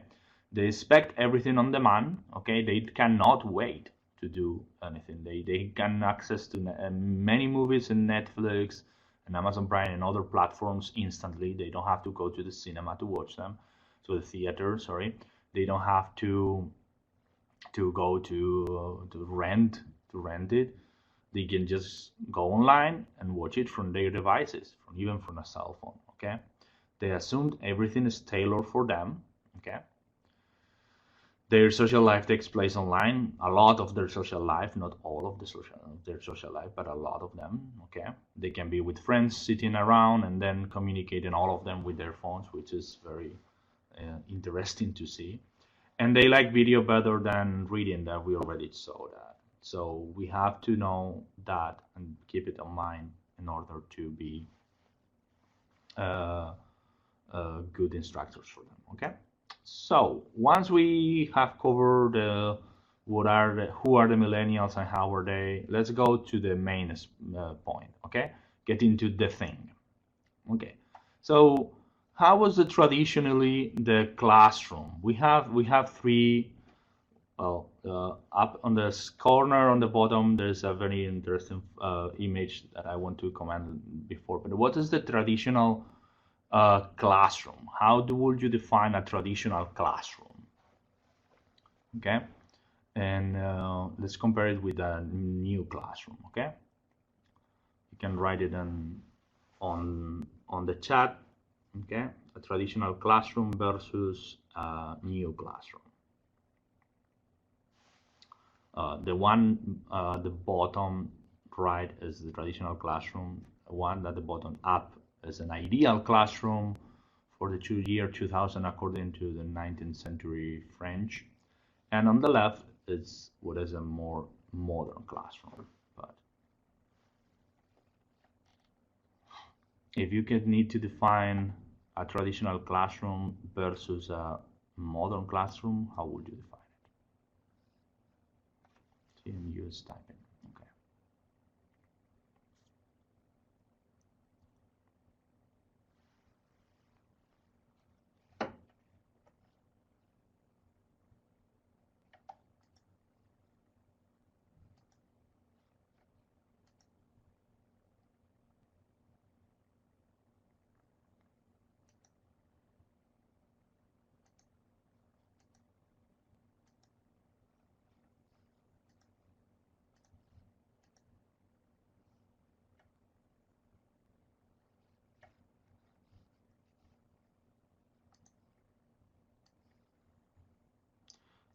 [SPEAKER 1] they expect everything on demand. Okay, they cannot wait to do anything. They can access to many movies in Netflix and Amazon Prime and other platforms instantly. They don't have to go to the cinema to watch them, to the theater. Sorry, they don't have to go to rent it. They can just go online and watch it from their devices, even from a cell phone. Okay, they assumed everything is tailored for them. Okay, their social life takes place online. A lot of their social life, not all of their social life, but a lot of them. Okay, they can be with friends sitting around and then communicating all of them with their phones, which is very interesting to see. And they like video better than reading. That we already saw that. So we have to know that and keep it in mind in order to be uh, good instructors for them. Okay. So once we have covered who are the millennials and how are they, let's go to the main point. Okay, get into the thing. Okay, so how was the traditionally the classroom? We have three. Well, up on the corner on the bottom, there's a very interesting image that I want to comment before. But what is the traditional classroom? Would you define a traditional classroom? Okay, and let's compare it with a new classroom. Okay, you can write it on the chat. Okay, a traditional classroom versus a new classroom. The bottom right is the traditional classroom. The one at the bottom up is an ideal classroom for the year 2000 according to the 19th century French. And on the left is what is a more modern classroom. But if you could need to define a traditional classroom versus a modern classroom, how would you define it? And use typing. Okay.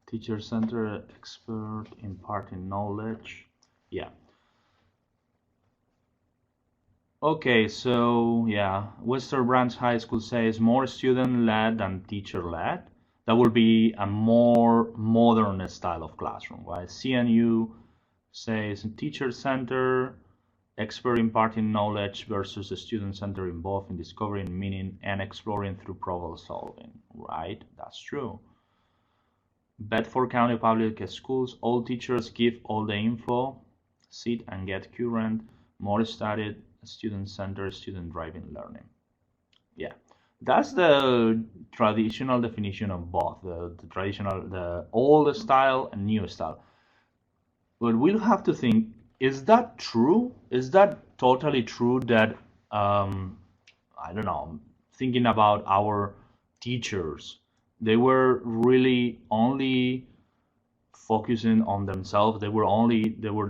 [SPEAKER 1] Teacher center, expert, imparting knowledge. Yeah. Okay, so yeah, Western Branch High School says more student-led than teacher-led. That will be a more modern style of classroom, right? CNU says teacher center, expert imparting knowledge versus a student center involved in discovering meaning and exploring through problem solving, right? That's true. Bedford County Public Schools, all teachers give all the info, sit and get current, more studied, student-centered, student-driven learning. Yeah, that's the traditional definition of both, the old style and new style. But we'll have to think, is that true? Is that totally true that, I don't know, thinking about our teachers, they were really only focusing on themselves. They were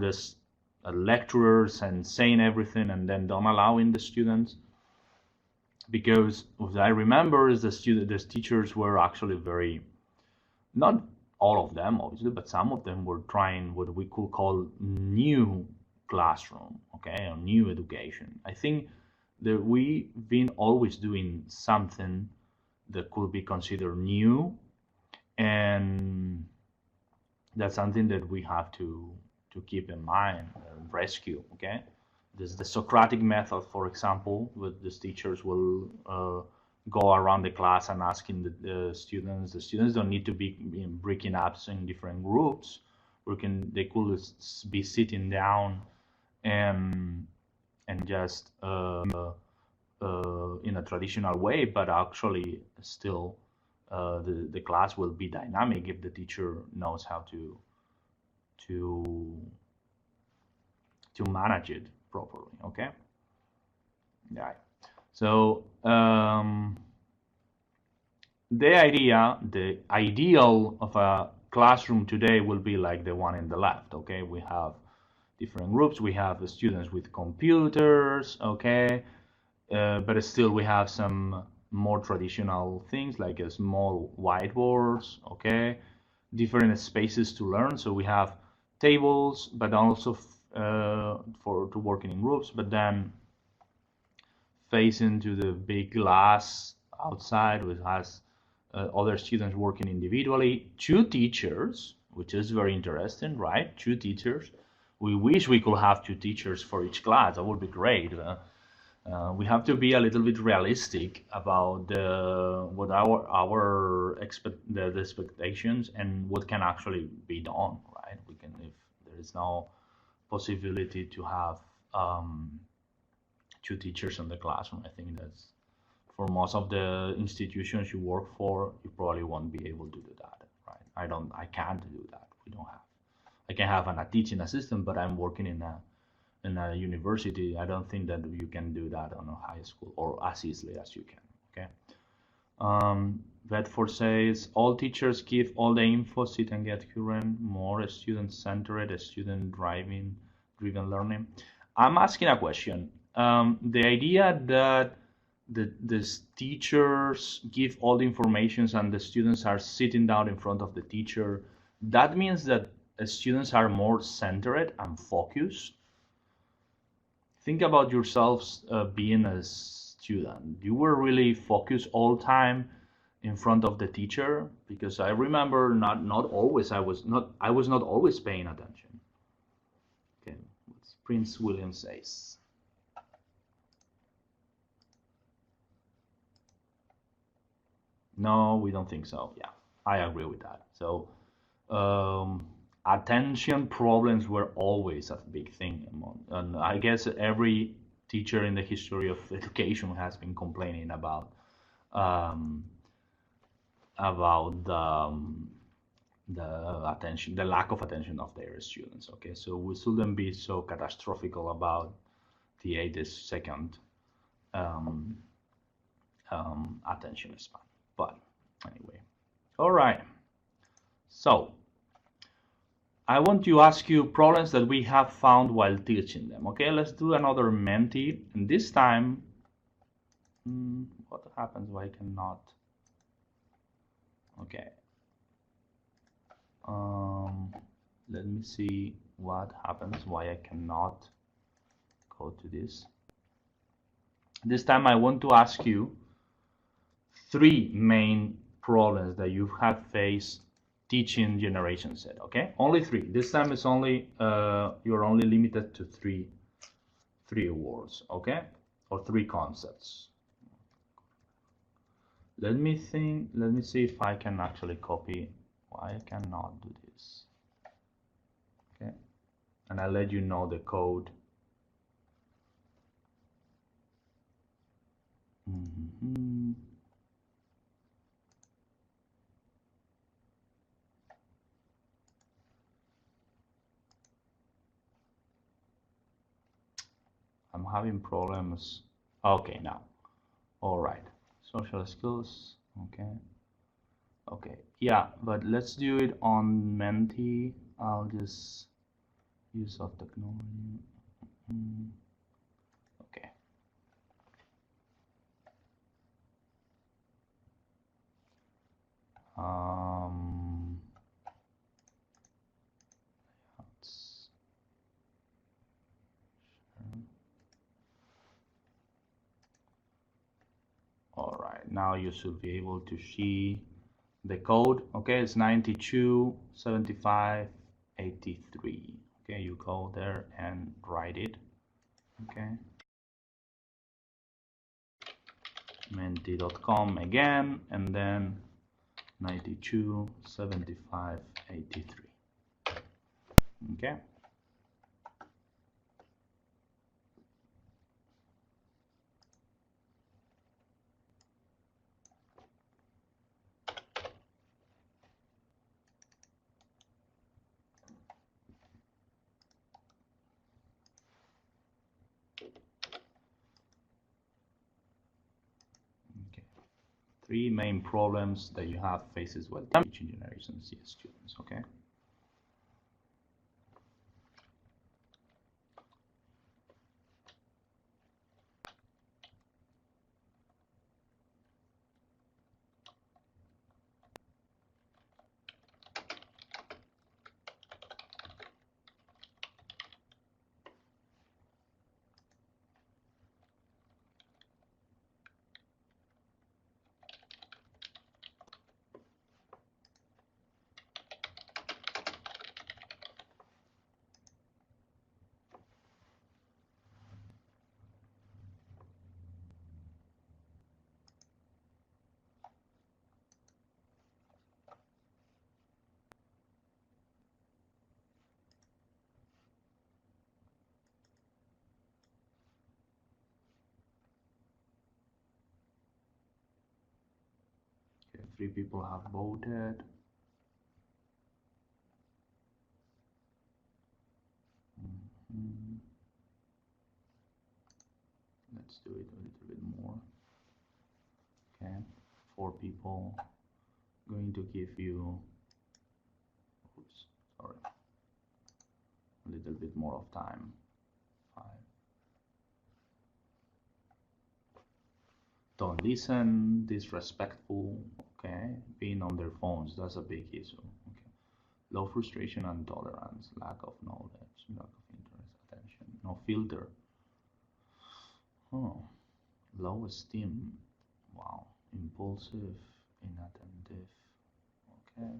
[SPEAKER 1] just lecturers and saying everything and then don't allowing the students. Because what I remember is the teachers were actually very, not all of them obviously, but some of them were trying what we could call new classroom, okay, or new education. I think that we've been always doing something that could be considered new, and that's something that we have to keep in mind and rescue. Okay, this the Socratic method, for example, with these teachers will go around the class and asking the students. The students don't need to be breaking up in different groups. They could be sitting down and just in a traditional way, but actually still the class will be dynamic if the teacher knows how to manage it properly. Okay. Yeah. So the ideal of a classroom today will be like the one in the left. Okay, we have different groups. We have students with computers, okay, but still we have some more traditional things like a small whiteboards, okay, different spaces to learn. So we have tables, but also for to working in groups, but then facing to the big glass outside, which has other students working individually, two teachers, which is very interesting, right? Two teachers. We wish we could have two teachers for each class. That would be great. We have to be a little bit realistic about what the expectations and what can actually be done, right? We can, if there is no possibility to have two teachers in the classroom, I think that's for most of the institutions you work for, you probably won't be able to do that, right? I can't do that. We don't have. I can have a teaching assistant, but I'm working in a university. I don't think that you can do that on a high school or as easily as you can. Okay. Bedford says all teachers give all the info, sit and get current, more student centered, student driven learning. I'm asking a question. The idea that the teachers give all the informations and the students are sitting down in front of the teacher, that means that students are more centered and focused. Think about yourselves being a student. You were really focused all time in front of the teacher, because I remember not always I was not always paying attention. Okay, what Prince William says. No, we don't think so. Yeah, I agree with that. So, attention problems were always a big thing and I guess every teacher in the history of education has been complaining um, about the attention, the lack of attention of their students. Okay, so we shouldn't be so catastrophical about the 8-second um, attention span. But anyway, all right. So I want to ask you problems that we have found while teaching them. Okay, let's do another Menti, and this time, what happens? Why I cannot? Okay. Let me see what happens. Why I cannot go to this. This time I want to ask you three main problems that you have faced teaching Generation Z. Okay, only three. This time it's only you're only limited to three words. Okay, or three concepts. Let me think. Let me see if I can actually copy. Why I cannot do this? Okay, and I'll let you know the code. I'm having problems. Okay, now. All right. Social skills. Okay. Okay. Yeah, but let's do it on Menti. I'll just use of technology. Okay. All right, now you should be able to see the code. Okay, it's 927583. Okay, you go there and write it. Okay, menti.com again, and then 927583. Okay. Three main problems that you have faces with teaching Generation Z students. Okay. 3 people have voted. Let's do it a little bit more. Okay, 4 people. Going to give you, oops, sorry, a little bit more of time. 5. Don't listen, disrespectful. Okay, being on their phones, that's a big issue. Okay, low frustration and tolerance, lack of knowledge, lack of interest, attention, no filter. Oh, low esteem. Wow, impulsive, inattentive. Okay.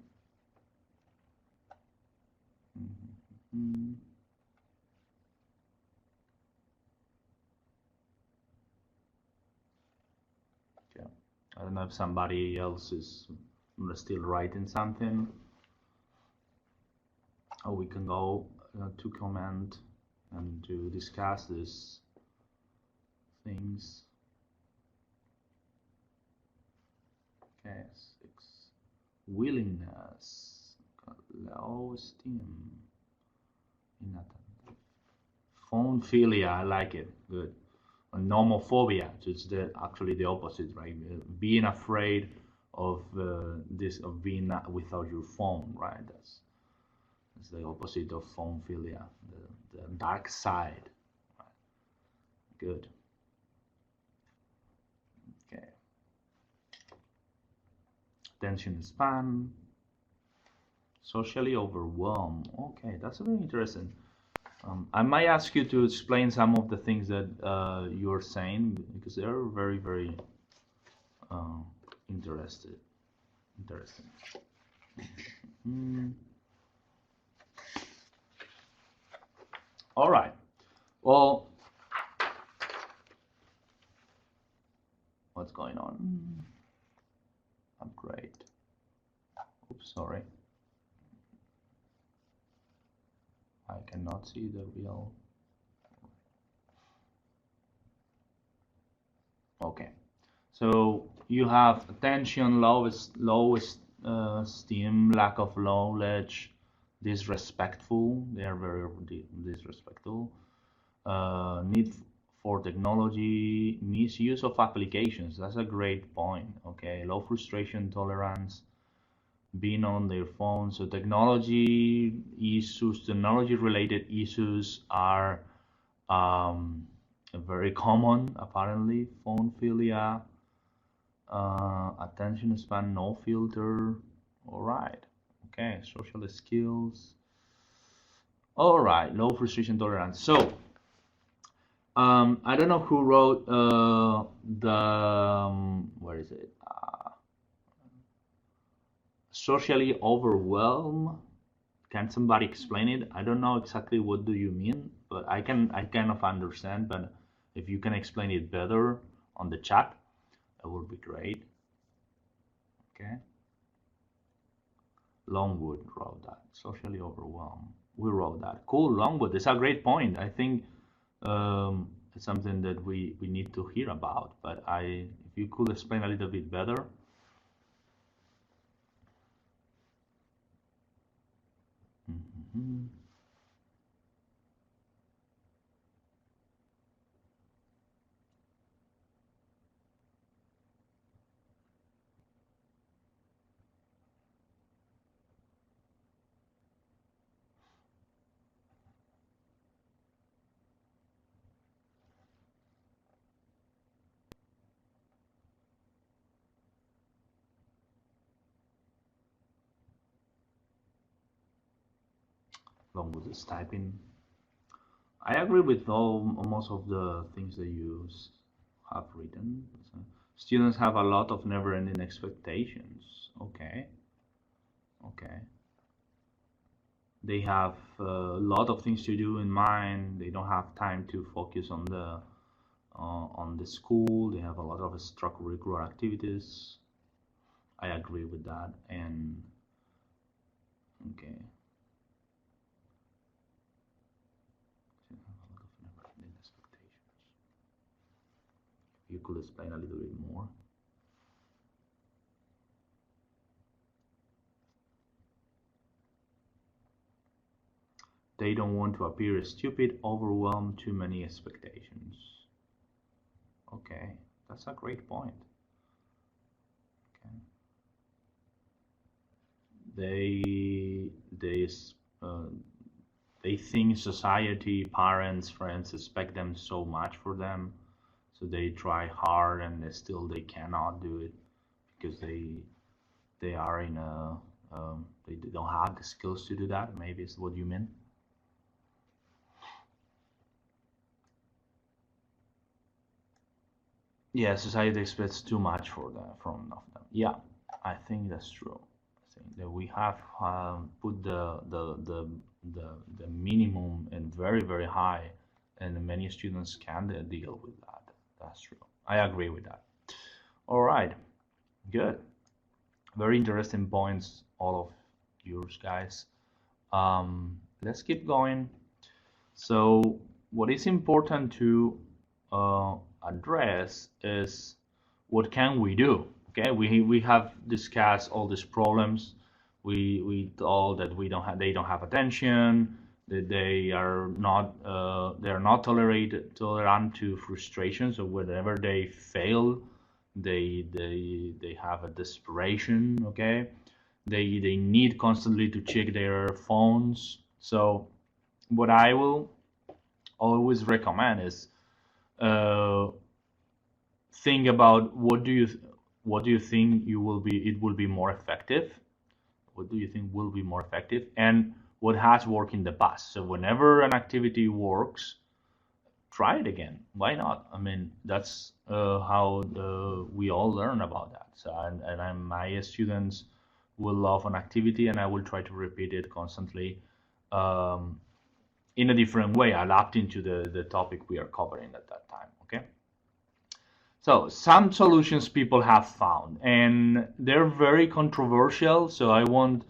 [SPEAKER 1] Okay. I don't know if somebody else is still writing something. Or we can go to comment and to discuss these things. Okay, 6. Willingness, low esteem, inattentive. Phoneophilia, I like it. Good. Nomophobia, which is actually the opposite, right? Being afraid of of being without your phone, right? That's the opposite of phoneophilia, the dark side. Right? Good. Okay. Attention span. Socially overwhelmed. Okay, that's very interesting. I might ask you to explain some of the things that you're saying because they're very, very interesting. All right. Well, what's going on? Upgrade. Oops, sorry. I cannot see the real. Okay, so you have attention, lowest esteem, lack of knowledge, disrespectful. They are very disrespectful. Need for technology, misuse of applications. That's a great point. Okay, low frustration tolerance, being on their phone. So technology issues, technology-related issues are very common, apparently. Phoneophilia, attention span, no filter. All right. Okay, social skills. All right, low frustration tolerance. So, I don't know who wrote where is it? Socially overwhelmed. Can somebody explain it? I don't know exactly what do you mean, but I kind of understand. But if you can explain it better on the chat, that would be great. Okay. Longwood wrote that. Socially overwhelmed. We wrote that. Cool, Longwood. It's a great point. I think it's something that we need to hear about. But if you could explain a little bit better. Longwood is typing. I agree with most of the things that you have written. So, students have a lot of never-ending expectations. Okay. They have a lot of things to do in mind. They don't have time to focus on the school. They have a lot of extracurricular activities. I agree with that. And okay. You could explain a little bit more. They don't want to appear stupid, overwhelmed, too many expectations. Okay, that's a great point. Okay. They uh, they think society, parents, friends expect them so much for them, so they try hard and they cannot do it because they are in a they don't have the skills to do that. Maybe is what you mean. Yeah, society expects too much from of them. Yeah, I think that's true. I think that we have put the minimum and very high, and many students can deal with that. That's true. I agree with that. All right, good. Very interesting points, all of yours, guys. Let's keep going. So, what is important to address is what can we do? Okay, we have discussed all these problems. We told that we don't have they don't have attention, that they are not tolerant to frustration. So whenever they fail, they have a desperation. Okay, they need constantly to check their phones. So what I will always recommend is uh, think about what do you think you will be it will be more effective. What do you think will be more effective, and what has worked in the past? So whenever an activity works, try it again. Why not? I mean, that's how we all learn about that. So my students will love an activity, and I will try to repeat it constantly, um, in a different way, adapting to the topic we are covering at that time. Okay. So some solutions people have found, and they're very controversial. So I want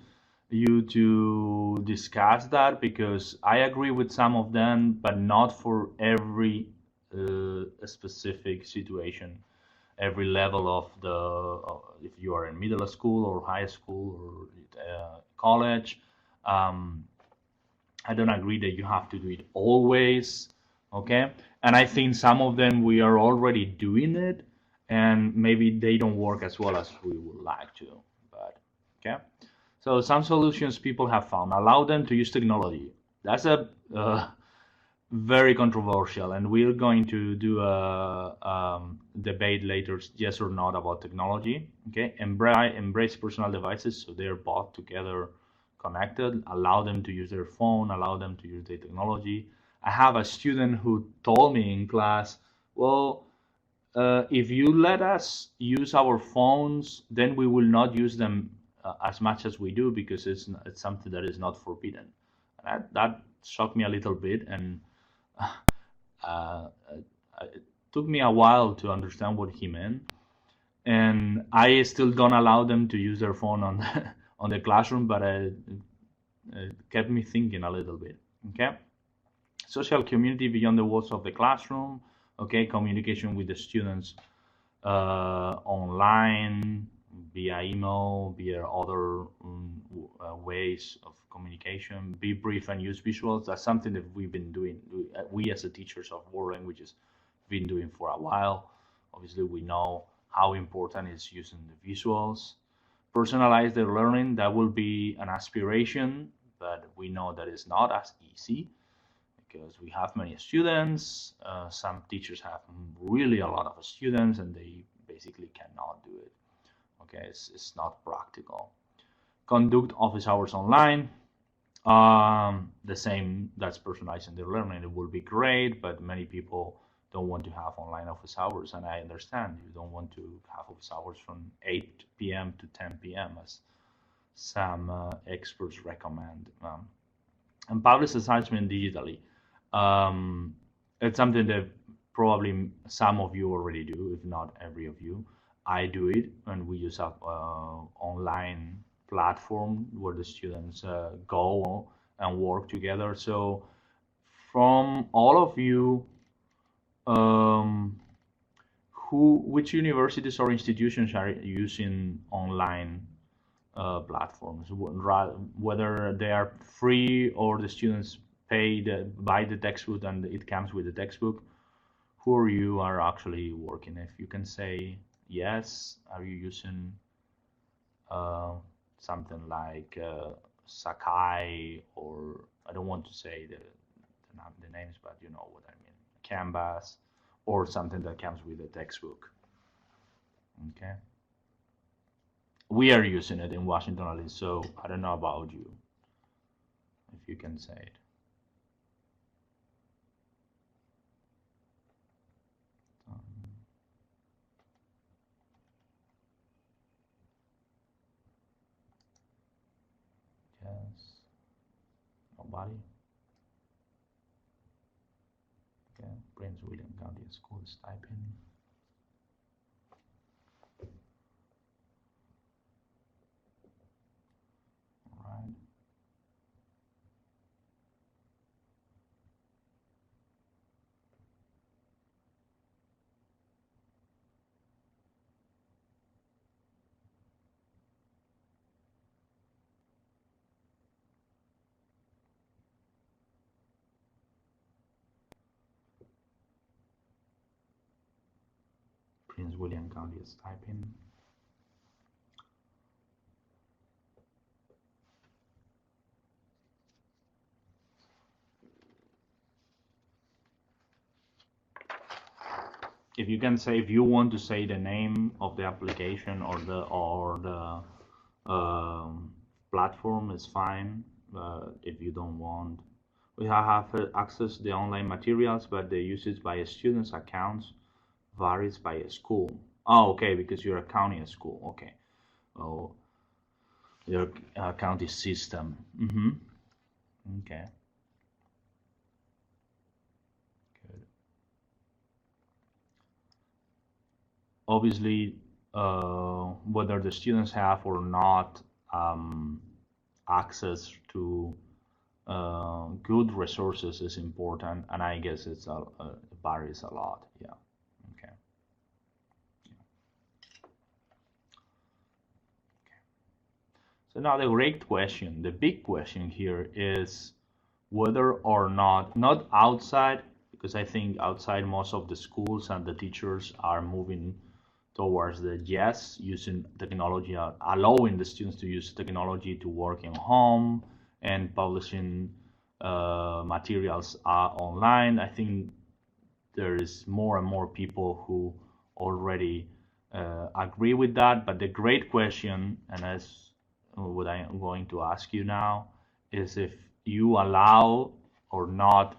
[SPEAKER 1] you to discuss that because I agree with some of them, but not for every specific situation, every level of if you are in middle school or high school or college. Um, I don't agree that you have to do it always, okay? And I think some of them we are already doing it, and maybe they don't work as well as we would like to. But okay, so some solutions people have found allow them to use technology. That's a very controversial, and we're going to do a debate later, yes or not, about technology. Okay, embrace personal devices, so they're both together connected. Allow them to use their phone. Allow them to use the technology. I have a student who told me in class, well, if you let us use our phones, then we will not use them as much as we do because it's something that is not forbidden. That shocked me a little bit, and uh, it took me a while to understand what he meant. And I still don't allow them to use their phone on the, on the classroom, but it kept me thinking a little bit. Okay, social community beyond the walls of the classroom. Okay, communication with the students online, via email, via other ways of communication. Be brief and use visuals. That's something that we've been doing. We as the teachers of world languages been doing for a while. Obviously, we know how important is using the visuals. Personalize their learning. That will be an aspiration, but we know that it's not as easy because we have many students. Some teachers have really a lot of students, and they basically cannot do it. Okay, it's not practical. Conduct office hours online. The same, that's personalizing their learning. It will be great, but many people don't want to have online office hours, and I understand you don't want to have office hours from 8 p.m. to 10 p.m. as some experts recommend. And publish assessment digitally. Um, it's something that probably some of you already do, if not every of you. I do it, and we use a online platform where the students go and work together. So, from all of you, um, which universities or institutions are using online platforms, whether they are free or the students buy the textbook and it comes with the textbook, who are you are actually working? If you can say yes, are you using uh, something like Sakai, or I don't want to say the names, but you know what I mean, Canvas, or something that comes with a textbook. Okay, we are using it in Washington at least, so I don't know about you, if you can say it. Yes, nobody. Okay, Prince William County Schools, type in. All right. Prince William County is typing. If you can say, if you want to say the name of the application or the platform is fine. If you don't want, we have access to the online materials, but the usage by students' accounts varies by a school. Oh, okay, because you're a county school. Okay. Oh, your county system. Okay. Good. Obviously, whether the students have or not access to good resources is important, and I guess it varies a lot. Yeah. Okay. So now the great question, the big question here is whether or not outside, because I think outside most of the schools and the teachers are moving towards the yes, using technology, allowing the students to use technology to work in home and publishing materials online. I think there is more and more people who already agree with that. But the great question, and that's what I am going to ask you now, is if you allow or not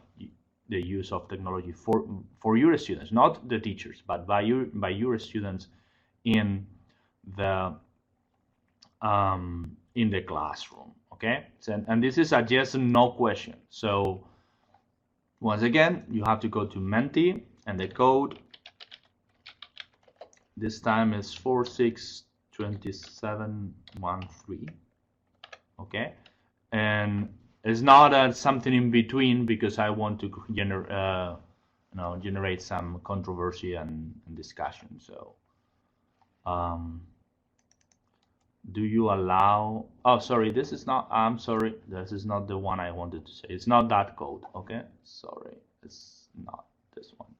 [SPEAKER 1] the use of technology for your students, not the teachers, but by your students in the classroom. Okay, so, and this is a yes and no question. So once again, you have to go to Menti, and the code this time is 462713. Okay, and it's not something in between because I want to generate some controversy and discussion. So, do you allow? Oh, sorry, this is not. I'm sorry, this is not the one I wanted to say. It's not that code. Okay, sorry, it's not this one.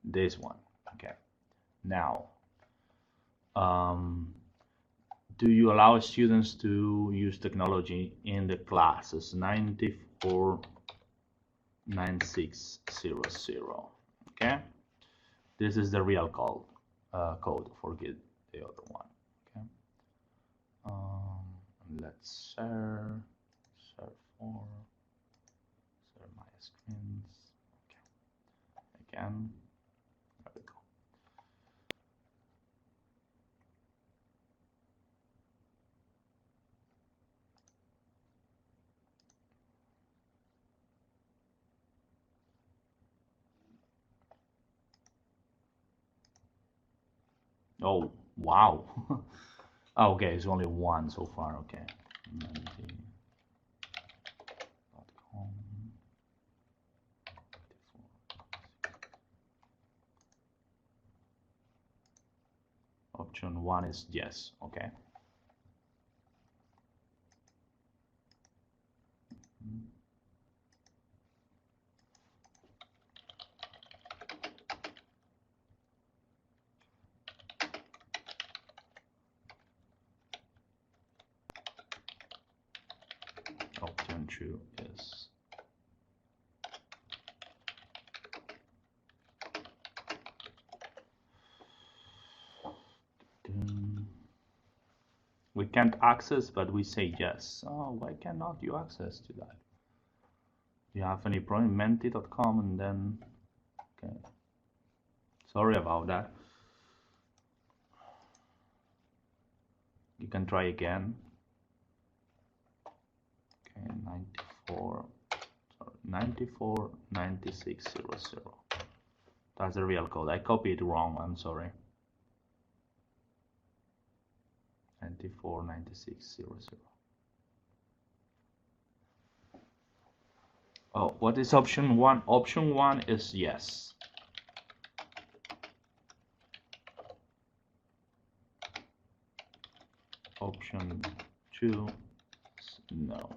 [SPEAKER 1] This one. Okay. Now, do you allow students to use technology in the classes? 949600. Okay, this is the real code. Forget the other one. Okay. Let's share for my screens. Okay. Again. There we go. Oh, wow. Okay, it's only one so far. Okay. Option one is yes. Okay. Option 2 is we can't access, but we say yes. Oh, why cannot you access to that? Do you have any problem? Menti.com and then okay. Sorry about that. You can try again. Okay, 94, sorry, 94 9600. That's the real code. I copied it wrong. I'm sorry. 94 9600. Oh, what is option 1? Option 1 is yes. Option 2 is no.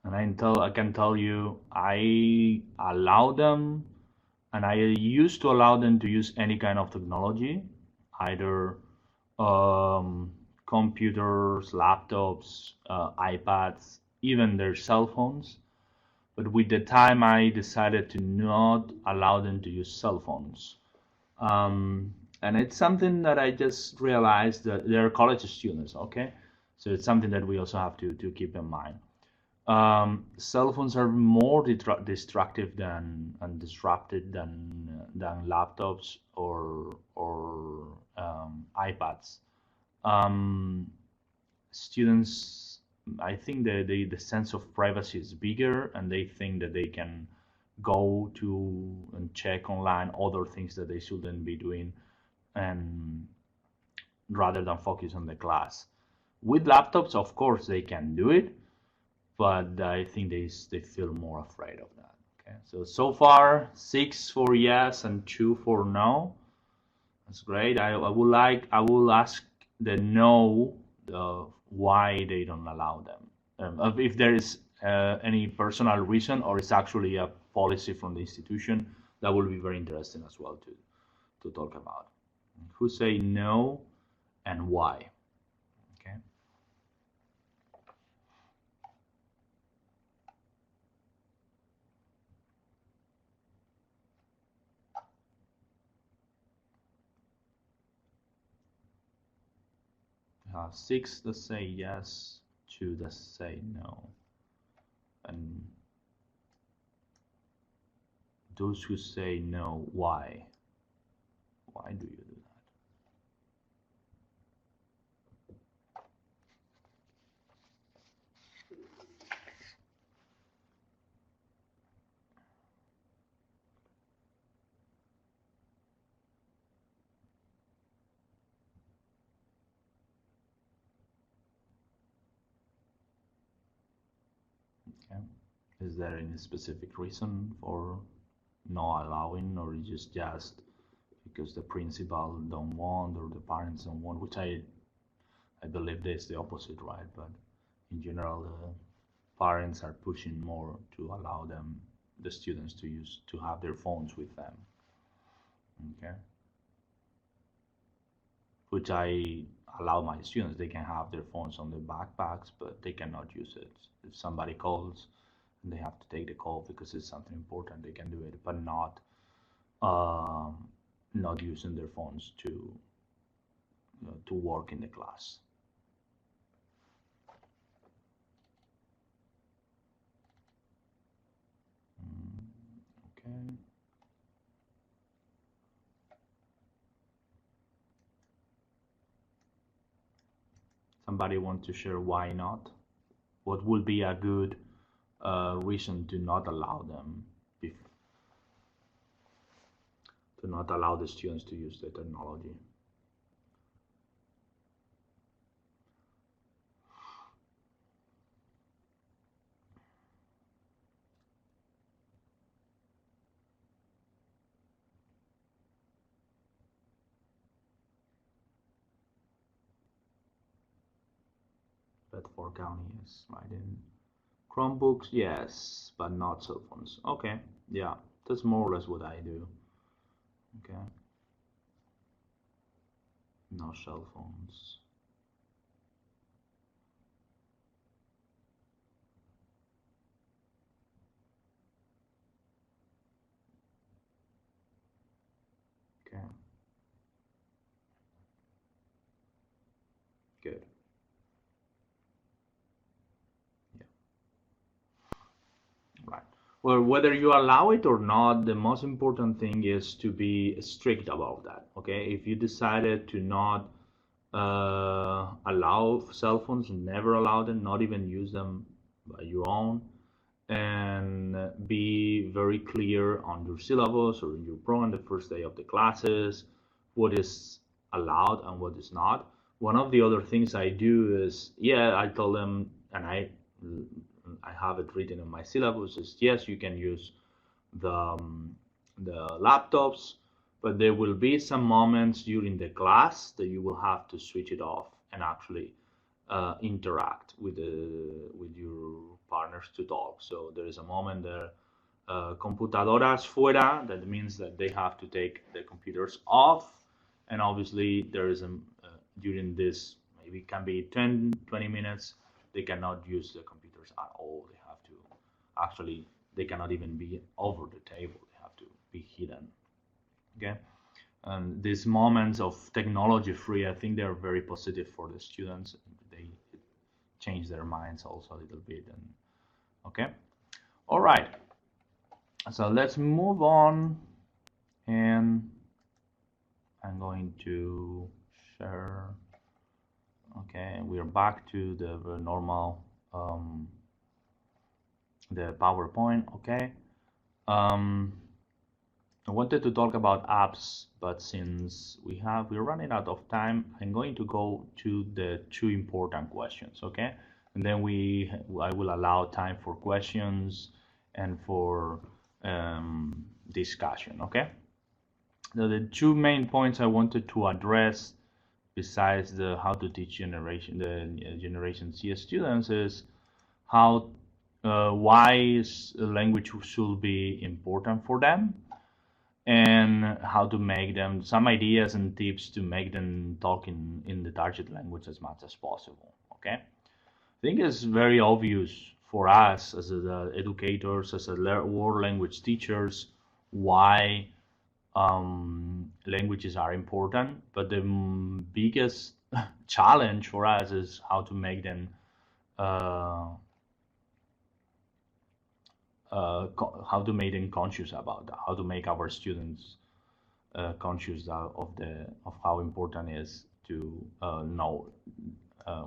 [SPEAKER 1] And I can tell you, I allow them, and I used to allow them to use any kind of technology, either computers, laptops, iPads, even their cell phones. But with the time, I decided to not allow them to use cell phones. And it's something that I just realized that they're college students, okay? So it's something that we also have to keep in mind. Cell phones are more destructive than and disrupted than laptops or iPads. Students, I think the sense of privacy is bigger, and they think that they can go to and check online other things that they shouldn't be doing, and rather than focus on the class. With laptops, of course, they can do it, but I think they feel more afraid of that. Okay, so far 6 for yes and 2 for no. That's great. I will ask the no, why they don't allow them. If there is any personal reason or it's actually a policy from the institution, that will be very interesting as well to talk about. Who say no and why? Okay. We have 6 that say yes, 2 that say no, and those who say no, why? Why do you do that? Okay. Is there any specific reason for not allowing, or is just because the principal don't want or the parents don't want? Which I believe there's the opposite, right? But in general, parents are pushing more to allow the students to have their phones with them. Okay. Which I allow my students, they can have their phones on their backpacks, but they cannot use it. If somebody calls and they have to take the call because it's something important, they can do it, but not using their phones to work in the class. Okay. Somebody want to share why not? What would be a good reason to not allow them, to not allow the students to use the technology? Bedford County is right in Chromebooks, yes, but not cell phones. Okay, yeah, that's more or less what I do. Okay, no cell phones. Okay, good. Yeah, right. Well, whether you allow it or not, the most important thing is to be strict about that. Okay, if you decided to not allow cell phones, never allow them, not even use them by your own, and be very clear on your syllabus or in your program the first day of the classes, what is allowed and what is not. One of the other things I do is, yeah, I tell them, and I have it written in my syllabus, is yes, you can use the the laptops, but there will be some moments during the class that you will have to switch it off and actually interact with your partners to talk. So there is a moment there, computadoras fuera, that means that they have to take the computers off, and obviously there is during this, maybe it can be 10-20 minutes, they cannot use the computers at all. They have to actually, they cannot even be over the table. They have to be hidden. Okay, and these moments of technology free, I think they're very positive for the students. They change their minds also a little bit. And okay, all right, so let's move on, and I'm going to share. Okay, we're back to the normal the PowerPoint. Okay, I wanted to talk about apps, but since we're running out of time, I'm going to go to the two important questions, okay? And then I will allow time for questions and for discussion, okay? Now, the two main points I wanted to address, besides the how to teach Generation C students, is how why language should be important for them, and how to make them, some ideas and tips to make them talk in the target language as much as possible. Okay, I think it's very obvious for us as educators, as world language teachers, why languages are important, but the biggest challenge for us is how to make them uh, how to make them conscious about that, how to make our students conscious of how important it is to know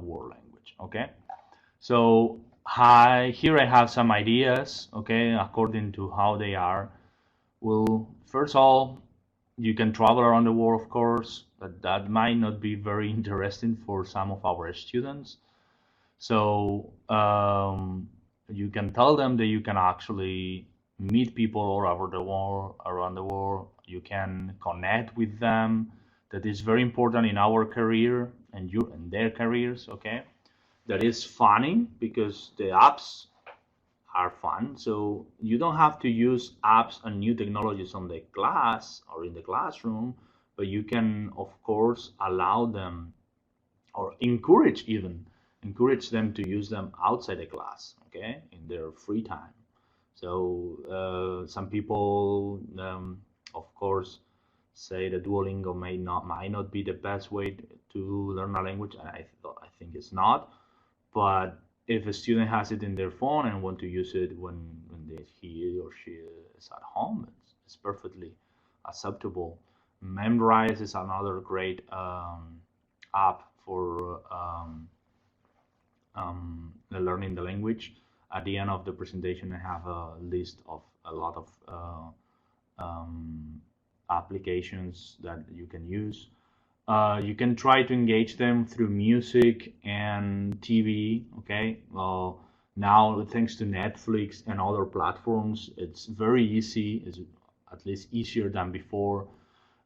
[SPEAKER 1] world language. Okay, so here I have some ideas. Okay, according to how they are. Well, first of all, you can travel around the world, of course, but that might not be very interesting for some of our students. So you can tell them that you can actually meet people all over the world, around the world. You can connect with them. That is very important in our career and you and their careers. Okay, that is funny because the apps are fun. So you don't have to use apps and new technologies on the class or in the classroom, but you can, of course, allow them or encourage them to use them outside the class, okay, in their free time. So some people, of course, say that Duolingo might not be the best way to learn a language, and I think it's not. But if a student has it in their phone and want to use it when he or she is at home, it's perfectly acceptable. Memrise is another great app for learning the language. At the end of the presentation, I have a list of a lot of applications that you can use. You can try to engage them through music and TV. Okay, well, now thanks to Netflix and other platforms, it's very easy. It's at least easier than before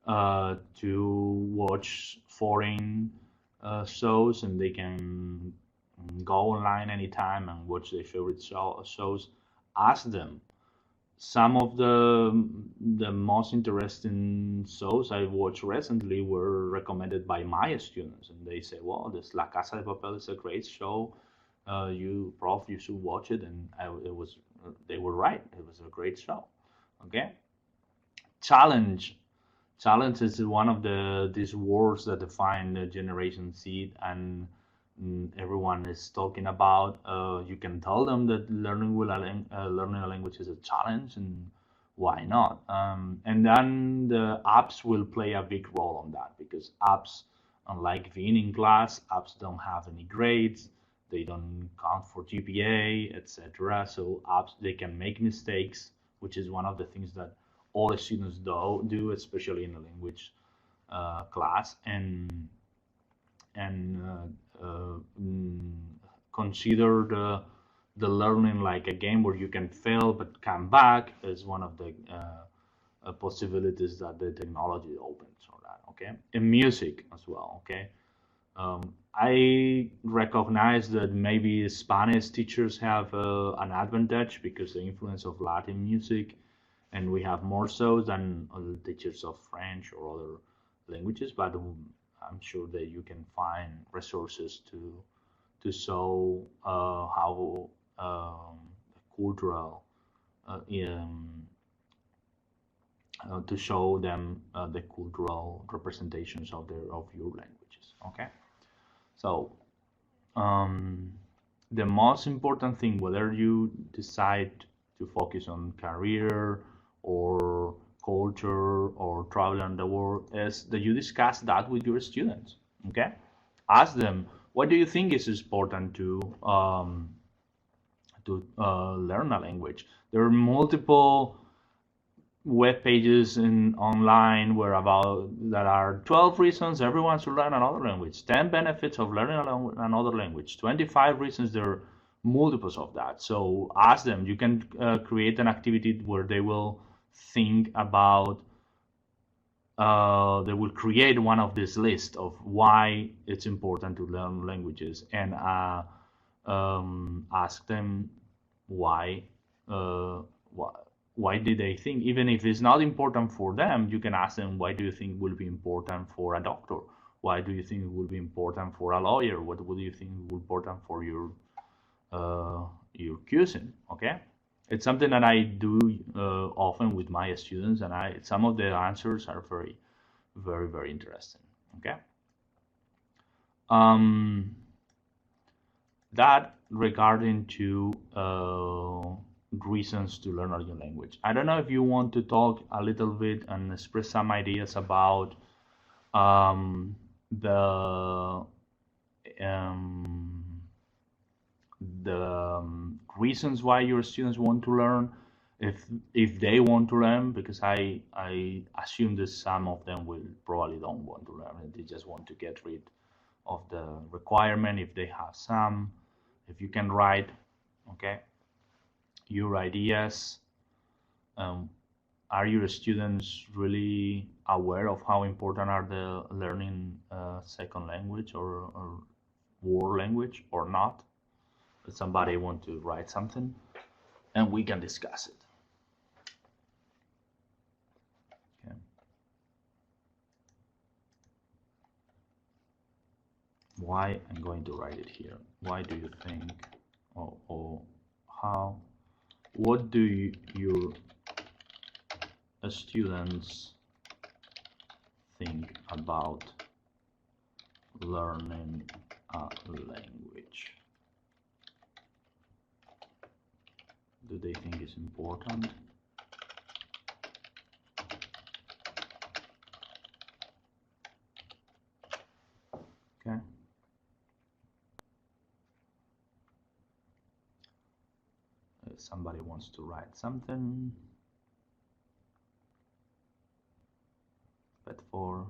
[SPEAKER 1] to watch foreign shows, and they can go online anytime and watch their favorite shows. Ask them. Some of the most interesting shows I watched recently were recommended by my students, and they say, "Well, this La Casa de Papel is a great show. You should watch it." And they were right. It was a great show. Okay, challenge. Challenge is one of these words that define the Generation Z, and everyone is talking about. You can tell them that learning a language is a challenge, and why not? And then the apps will play a big role on that, because apps, unlike being in class, apps don't have any grades. They don't count for GPA, etc. So apps, they can make mistakes, which is one of the things that all the students do, especially in the language class, and consider the learning like a game where you can fail but come back is one of the possibilities that the technology opens for that. Okay, and music as well. Okay, I recognize that maybe Spanish teachers have an advantage because the influence of Latin music, and we have more so than other teachers of French or other languages. But I'm sure that you can find resources to show how cultural to show them the cultural representations of your languages. Okay, so um, the most important thing, whether you decide to focus on career or culture or traveling the world, is that you discuss that with your students. Okay, ask them, what do you think is important to learn a language? There are multiple web pages in online where about that are 12 reasons everyone should learn another language, 10 benefits of learning another language, 25 reasons. There are multiples of that. So ask them. You can create an activity where they will think about they will create one of this list of why it's important to learn languages, and ask them why uh, why why did they think, even if it's not important for them, you can ask them, why do you think will be important for a doctor? Why do you think it will be important for a lawyer? What would you think will be important for your cousin? Okay, it's something that I do often with my students, and some of the answers are very, very, very interesting. Okay, um, that regarding to reasons to learn a new language. I don't know if you want to talk a little bit and express some ideas about the um, reasons why your students want to learn, if they want to learn, because I assume that some of them will probably don't want to learn, and they just want to get rid of the requirement if they have some. If you can write, okay, your ideas. Um, are your students really aware of how important are the learning second language or world language or not? Does somebody want to write something, and we can discuss it? Okay. Why? I'm going to write it here. Why do you think, or how? What do your students think about learning a language? Do they think it's important? Okay. If somebody wants to write something, but for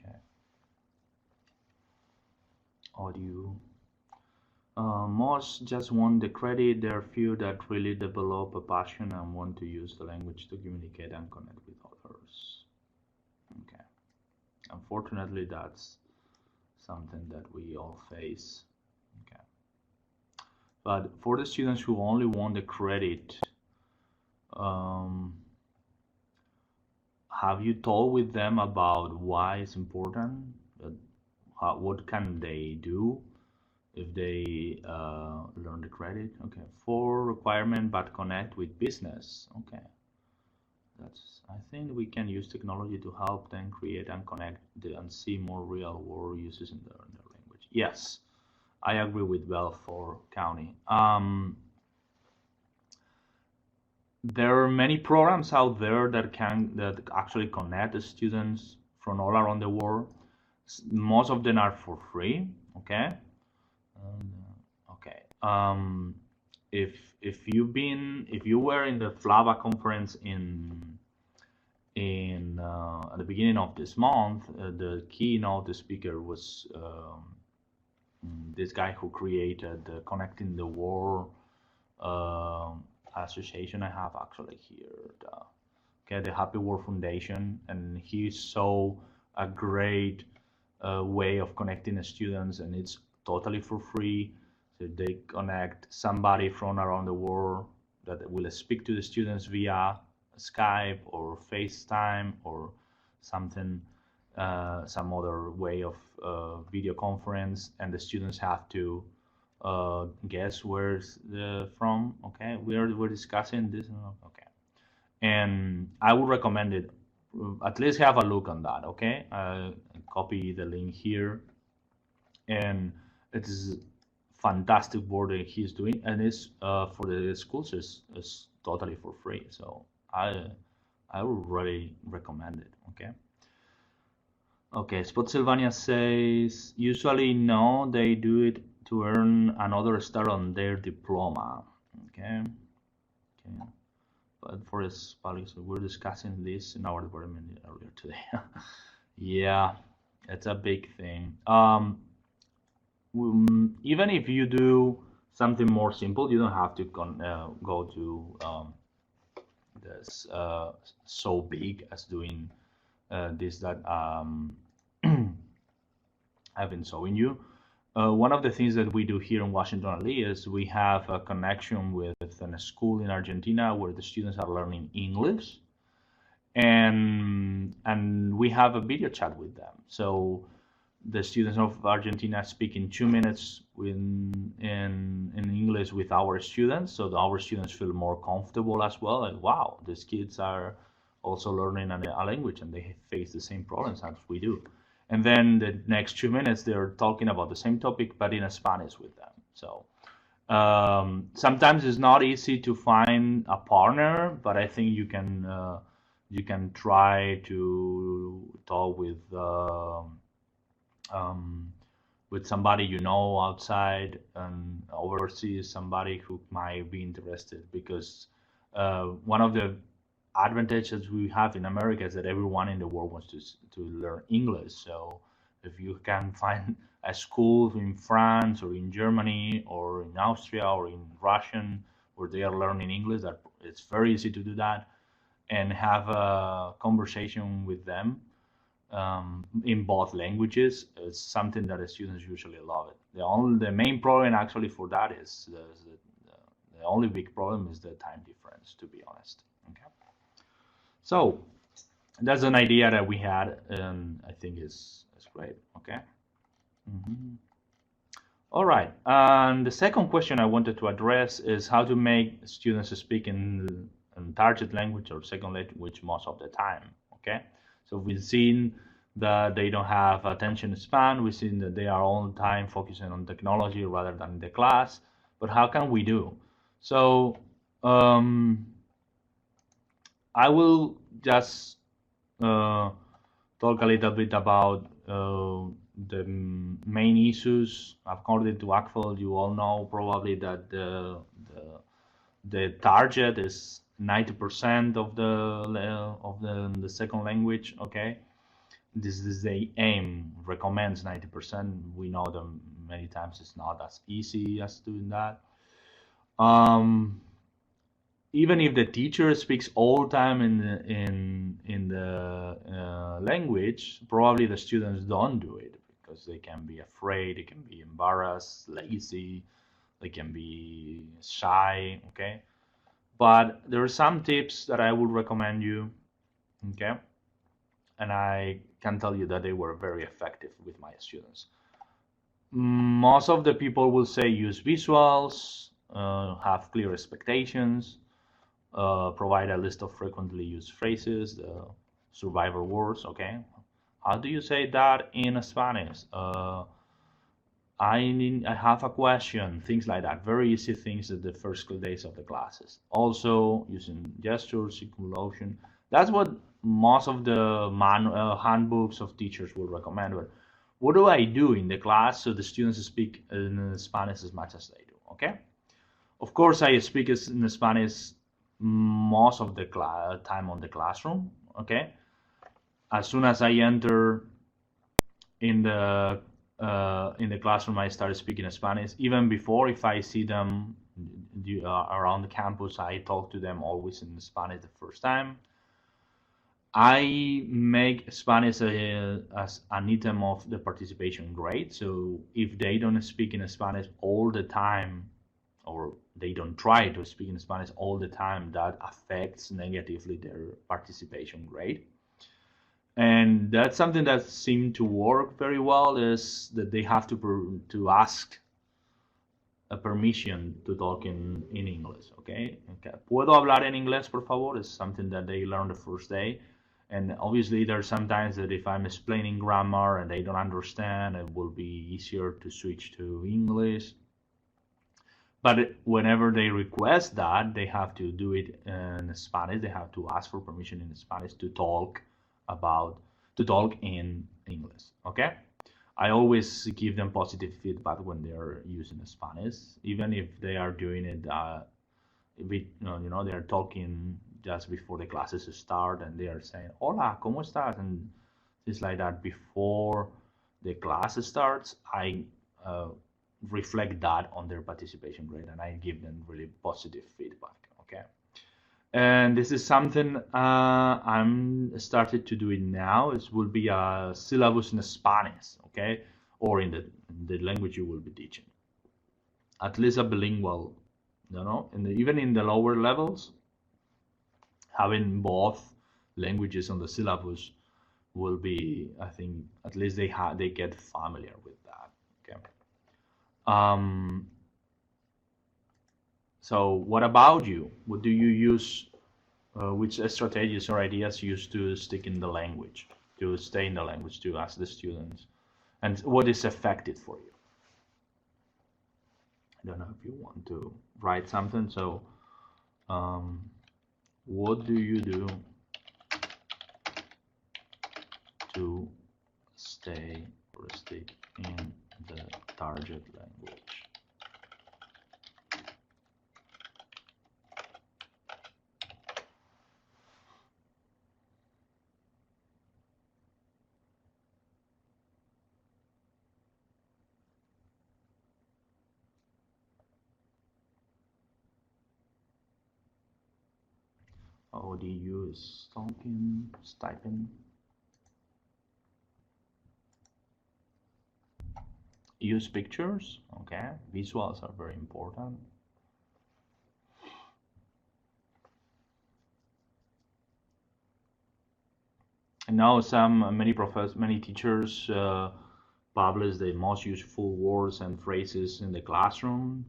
[SPEAKER 1] Okay. Audio. Most just want the credit. There are few that really develop a passion and want to use the language to communicate and connect with others. Okay. Unfortunately, that's something that we all face. Okay. But for the students who only want the credit, um, have you told with them about why it's important? What can they do if they learn the credit? Okay, for requirement, but connect with business. Okay, I think we can use technology to help them create and connect and see more real world uses in their language. Yes, I agree with Belfort County. There are many programs out there that actually connect the students from all around the world. Most of them are for free. Okay. Okay. If you were in the FLAVA conference in at the beginning of this month, the keynote speaker was this guy who created the Connecting the World association. I have actually here the Happy World Foundation, and he saw a great way of connecting the students, and it's totally for free. So they connect somebody from around the world that will speak to the students via Skype or FaceTime or something, some other way of video conference, and the students have to guess where's from. Okay, we're discussing this. Okay, and I would recommend it. At least have a look on that. Okay, copy the link here, and it's fantastic work that he's doing, and it's for the schools is totally for free. So I would really recommend it. Okay. Okay, Spot Sylvania says usually no, they do it to earn another star on their diploma. Okay. Okay. But for this so we're discussing this in our department earlier today. Yeah, it's a big thing. Even if you do something more simple, you don't have to go to this so big as doing this that I've been showing you. One of the things that we do here in Washington LA is we have a connection with a school in Argentina where the students are learning English, and we have a video chat with them. So the students of Argentina speak in 2 minutes in English with our students, so our students feel more comfortable as well. And wow, these kids are also learning a language, and they face the same problems as we do. And then the next 2 minutes, they're talking about the same topic, but in Spanish with them. So sometimes it's not easy to find a partner, but I think you can try to talk with somebody you know outside and overseas, somebody who might be interested, because one of the advantages we have in America is that everyone in the world wants to learn English. So if you can find a school in France or in Germany or in Austria or in Russian where they are learning English, that it's very easy to do that and have a conversation with them in both languages. It's something that the students usually love it. The main problem actually for that is the only big problem is the time difference, to be honest. Okay. So that's an idea that we had, and I think is great. Okay. All right. And the second question I wanted to address is how to make students speak in target language or second language most of the time. Okay. So we've seen that they don't have attention span. We've seen that they are all the time focusing on technology rather than the class. But how can we do? So I will just talk a little bit about the main issues. According to ACFL, you all know probably that the target is 90% of the second language. Okay, this is the aim, recommends 90%. We know that many times it's not as easy as doing that. Um, Even if the teacher speaks all the time in the language, probably the students don't do it because they can be afraid, they can be embarrassed, lazy, they can be shy. Okay, but there are some tips that I would recommend you. Okay, and I can tell you that they were very effective with my students. Most of the people will say use visuals, have clear expectations, provide a list of frequently used phrases, the survivor words. Okay, how do you say that in Spanish? I have a question. Things like that. Very easy things at the first days of the classes. Also using gestures, circulation. That's what most of the handbooks of teachers would recommend. But what do I do in the class so the students speak in Spanish as much as they do? Okay. Of course, I speak in Spanish most of the time on the classroom. Okay, as soon as I enter in the classroom, I start speaking Spanish. Even before, if I see them around the campus, I talk to them always in Spanish the first time. I make Spanish as an item of the participation grade. So if they don't speak in Spanish all the time, or they don't try to speak in Spanish all the time, that affects negatively their participation grade. And that's something that seemed to work very well, is that they have to ask a permission to talk in English. Okay? ¿Puedo hablar en inglés, por favor? Is something that they learn the first day. And obviously, there's sometimes that if I'm explaining grammar and they don't understand, it will be easier to switch to English. But whenever they request that, they have to do it in Spanish. They have to ask for permission in Spanish to talk in English. Okay. I always give them positive feedback when they are using Spanish, even if they are doing it. They are talking just before the classes start, and they are saying "Hola, cómo estás?" and things like that before the class starts. I reflect that on their participation grade, and I give them really positive feedback. Okay, and this is something I'm started to do it now. It will be a syllabus in Spanish, okay, or in the language you will be teaching. At least a bilingual, even in the lower levels, having both languages on the syllabus will be, I think, at least they get familiar with that. Okay. Um, so what about you? What do you use? Which strategies or ideas you use to stick in the language, to stay in the language, to ask the students, and what is effective for you? I don't know if you want to write something. So, what do you do to stay or stick in the target language? How do you use talking, typing? Use pictures. Okay, visuals are very important. And now many teachers publish the most useful words and phrases in the classroom,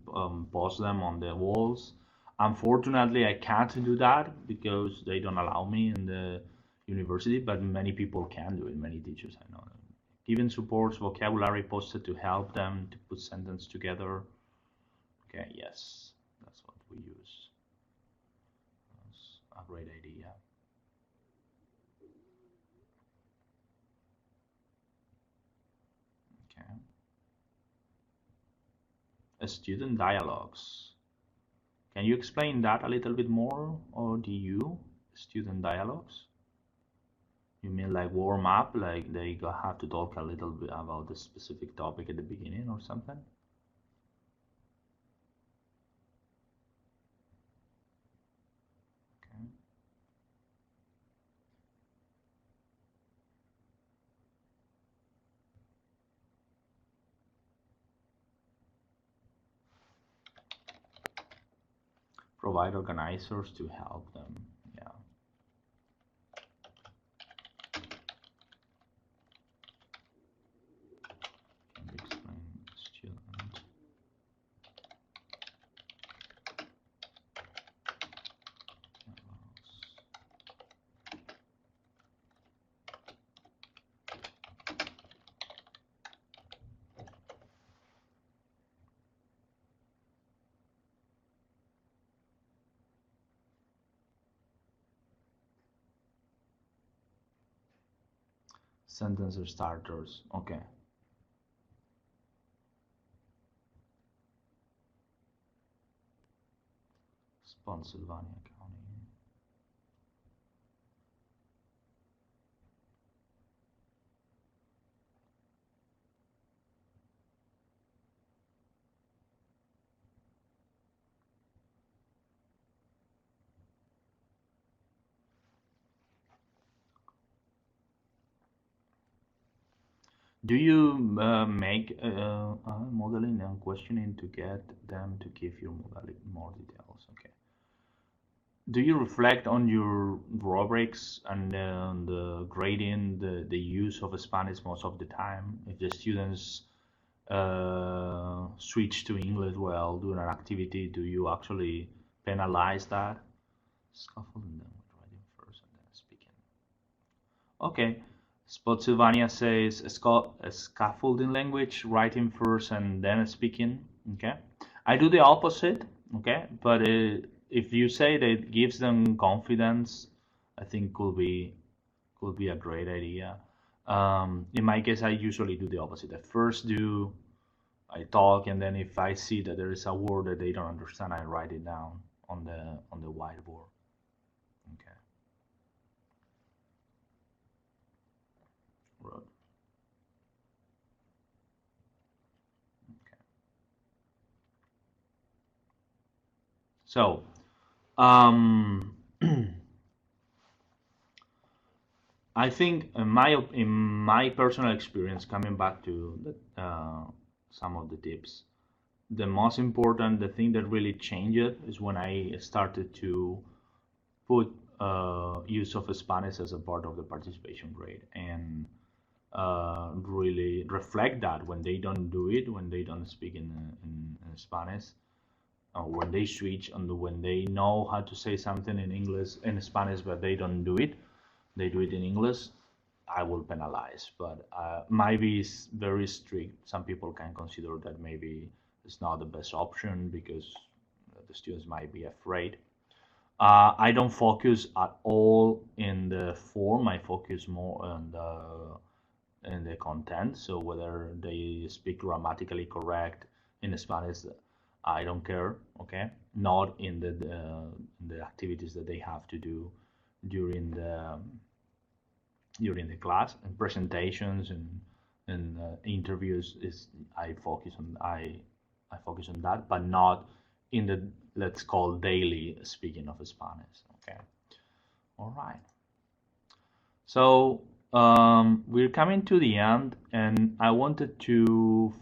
[SPEAKER 1] post them on the walls. Unfortunately, I can't do that because they don't allow me in the university, but many people can do it. Many teachers I know. Giving supports vocabulary posted to help them to put sentences together. Okay, yes, that's what we use. That's a great idea. Okay. Student dialogues. Can you explain that a little bit more, or do you student dialogues? You mean like warm up, like have to talk a little bit about the specific topic at the beginning or something? Okay. Provide organizers to help them. Yeah. Can we explain student? Sentence starters. Okay. Pennsylvania County. Do you make modeling and questioning to get them to give you more details? Okay. Do you reflect on your rubrics and the grading, the use of Spanish most of the time? If the students switch to English while doing an activity, do you actually penalize that? Scaffolding them with writing first and then speaking. Okay. Spotsylvania says a scaffolding language, writing first and then speaking. Okay. I do the opposite. Okay. But if you say that it gives them confidence, I think could be a great idea. In my case, I usually do the opposite. I talk, and then if I see that there is a word that they don't understand, I write it down on the whiteboard. Okay. Right. Okay. So, um, I think in my personal experience, coming back to some of the tips, the most important, the thing that really changed it is when I started to put use of Spanish as a part of the participation grade and really reflect that when they don't do it, when they don't speak in Spanish, when they switch and when they know how to say something in English in Spanish but they don't do it, they do it in English, I will penalize. But might be very strict. Some people can consider that maybe it's not the best option because the students might be afraid. I don't focus at all in the form. I focus more on the content. So whether they speak grammatically correct in Spanish, I don't care. Okay, not in the activities that they have to do during the class and presentations and interviews. Is I focus on that, but not in the, let's call, daily speaking of Spanish. Okay, all right. So we're coming to the end, and I wanted to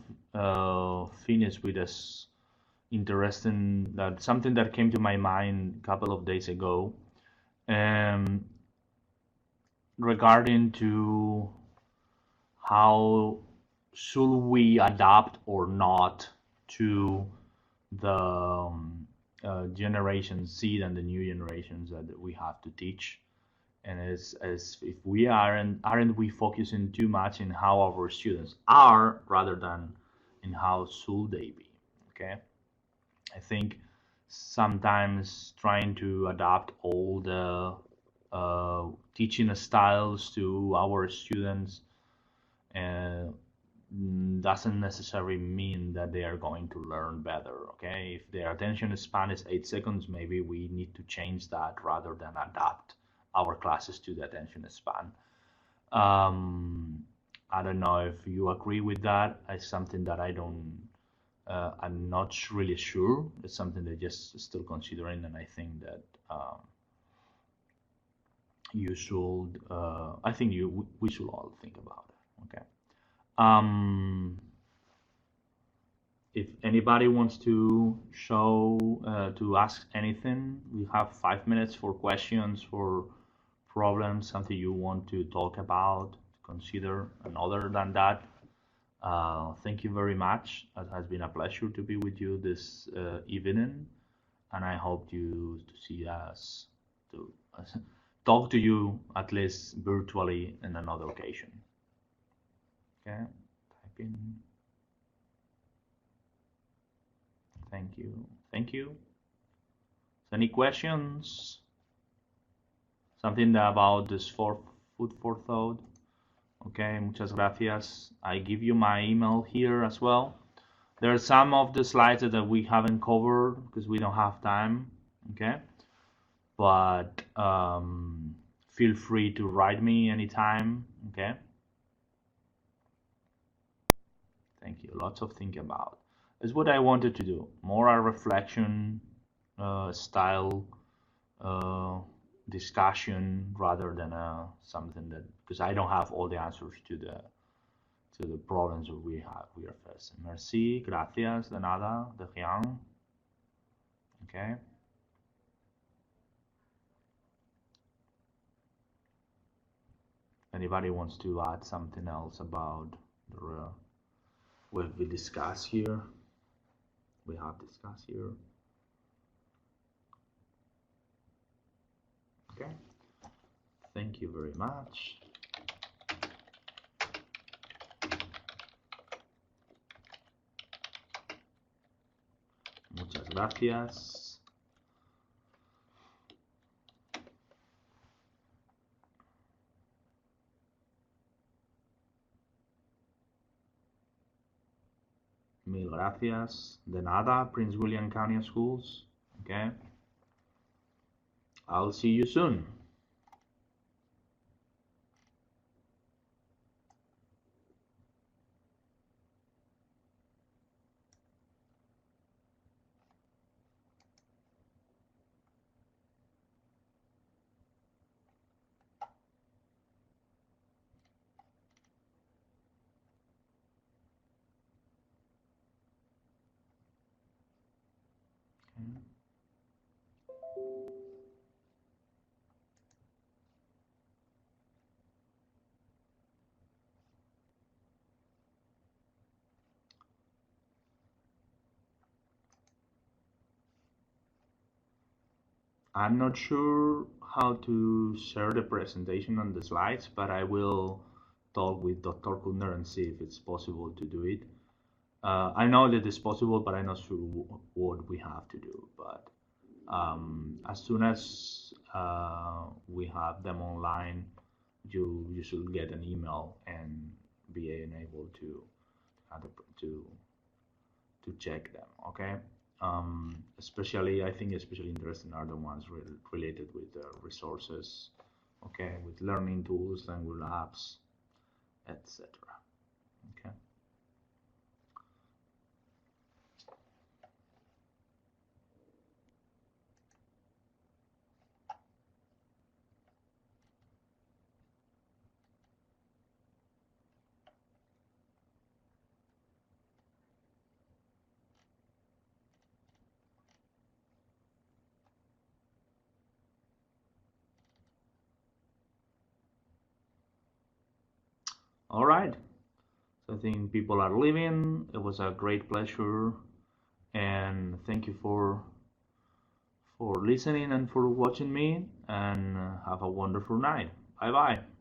[SPEAKER 1] finish with this interesting that something that came to my mind a couple of days ago, um, regarding to how should we adapt or not to the Generation Z and the new generations that we have to teach. And as if we aren't we focusing too much in how our students are rather than in how should they be. Okay, I think sometimes trying to adapt all the teaching styles to our students uh, doesn't necessarily mean that they are going to learn better. Okay, if their attention span is 8 seconds, maybe we need to change that rather than adapt our classes to the attention span. I don't know if you agree with that. It's something that I'm not really sure. It's something that just still considering, and I think that you should. I think we should all think about it. Okay. Um, if anybody wants to to ask anything, we have 5 minutes for questions, for problems, something you want to talk about, consider, and other than that, thank you very much. It has been a pleasure to be with you this evening, and I hope to see us to talk to you at least virtually in another occasion. Okay, type in. Thank you. Thank you. Any questions? Something about this food for thought? Okay, muchas gracias. I give you my email here as well. There are some of the slides that we haven't covered because we don't have time. Okay, but feel free to write me anytime. Okay. Thank you. Lots of thinking about. Is what I wanted to do. More a reflection style discussion rather than something that, because I don't have all the answers to the problems that we are facing. Merci, gracias, de nada, de rien. Okay. Anybody wants to add something else about the what we discuss here? We have discussed here. Okay. Thank you very much. Muchas gracias. Mil gracias. De nada, Prince William County Schools. Okay. I'll see you soon. Okay. I'm not sure how to share the presentation on the slides, but I will talk with Dr. Kunder and see if it's possible to do it. I know that it's possible, but I'm not sure what we have to do. But as soon as we have them online, you should get an email and be enabled to to check them. Okay. Especially, I think especially interesting are the ones related with the resources, okay, with learning tools, language labs, etc. Okay. All right. So I think people are leaving. It was a great pleasure, and thank you for listening and for watching me. And have a wonderful night. Bye bye.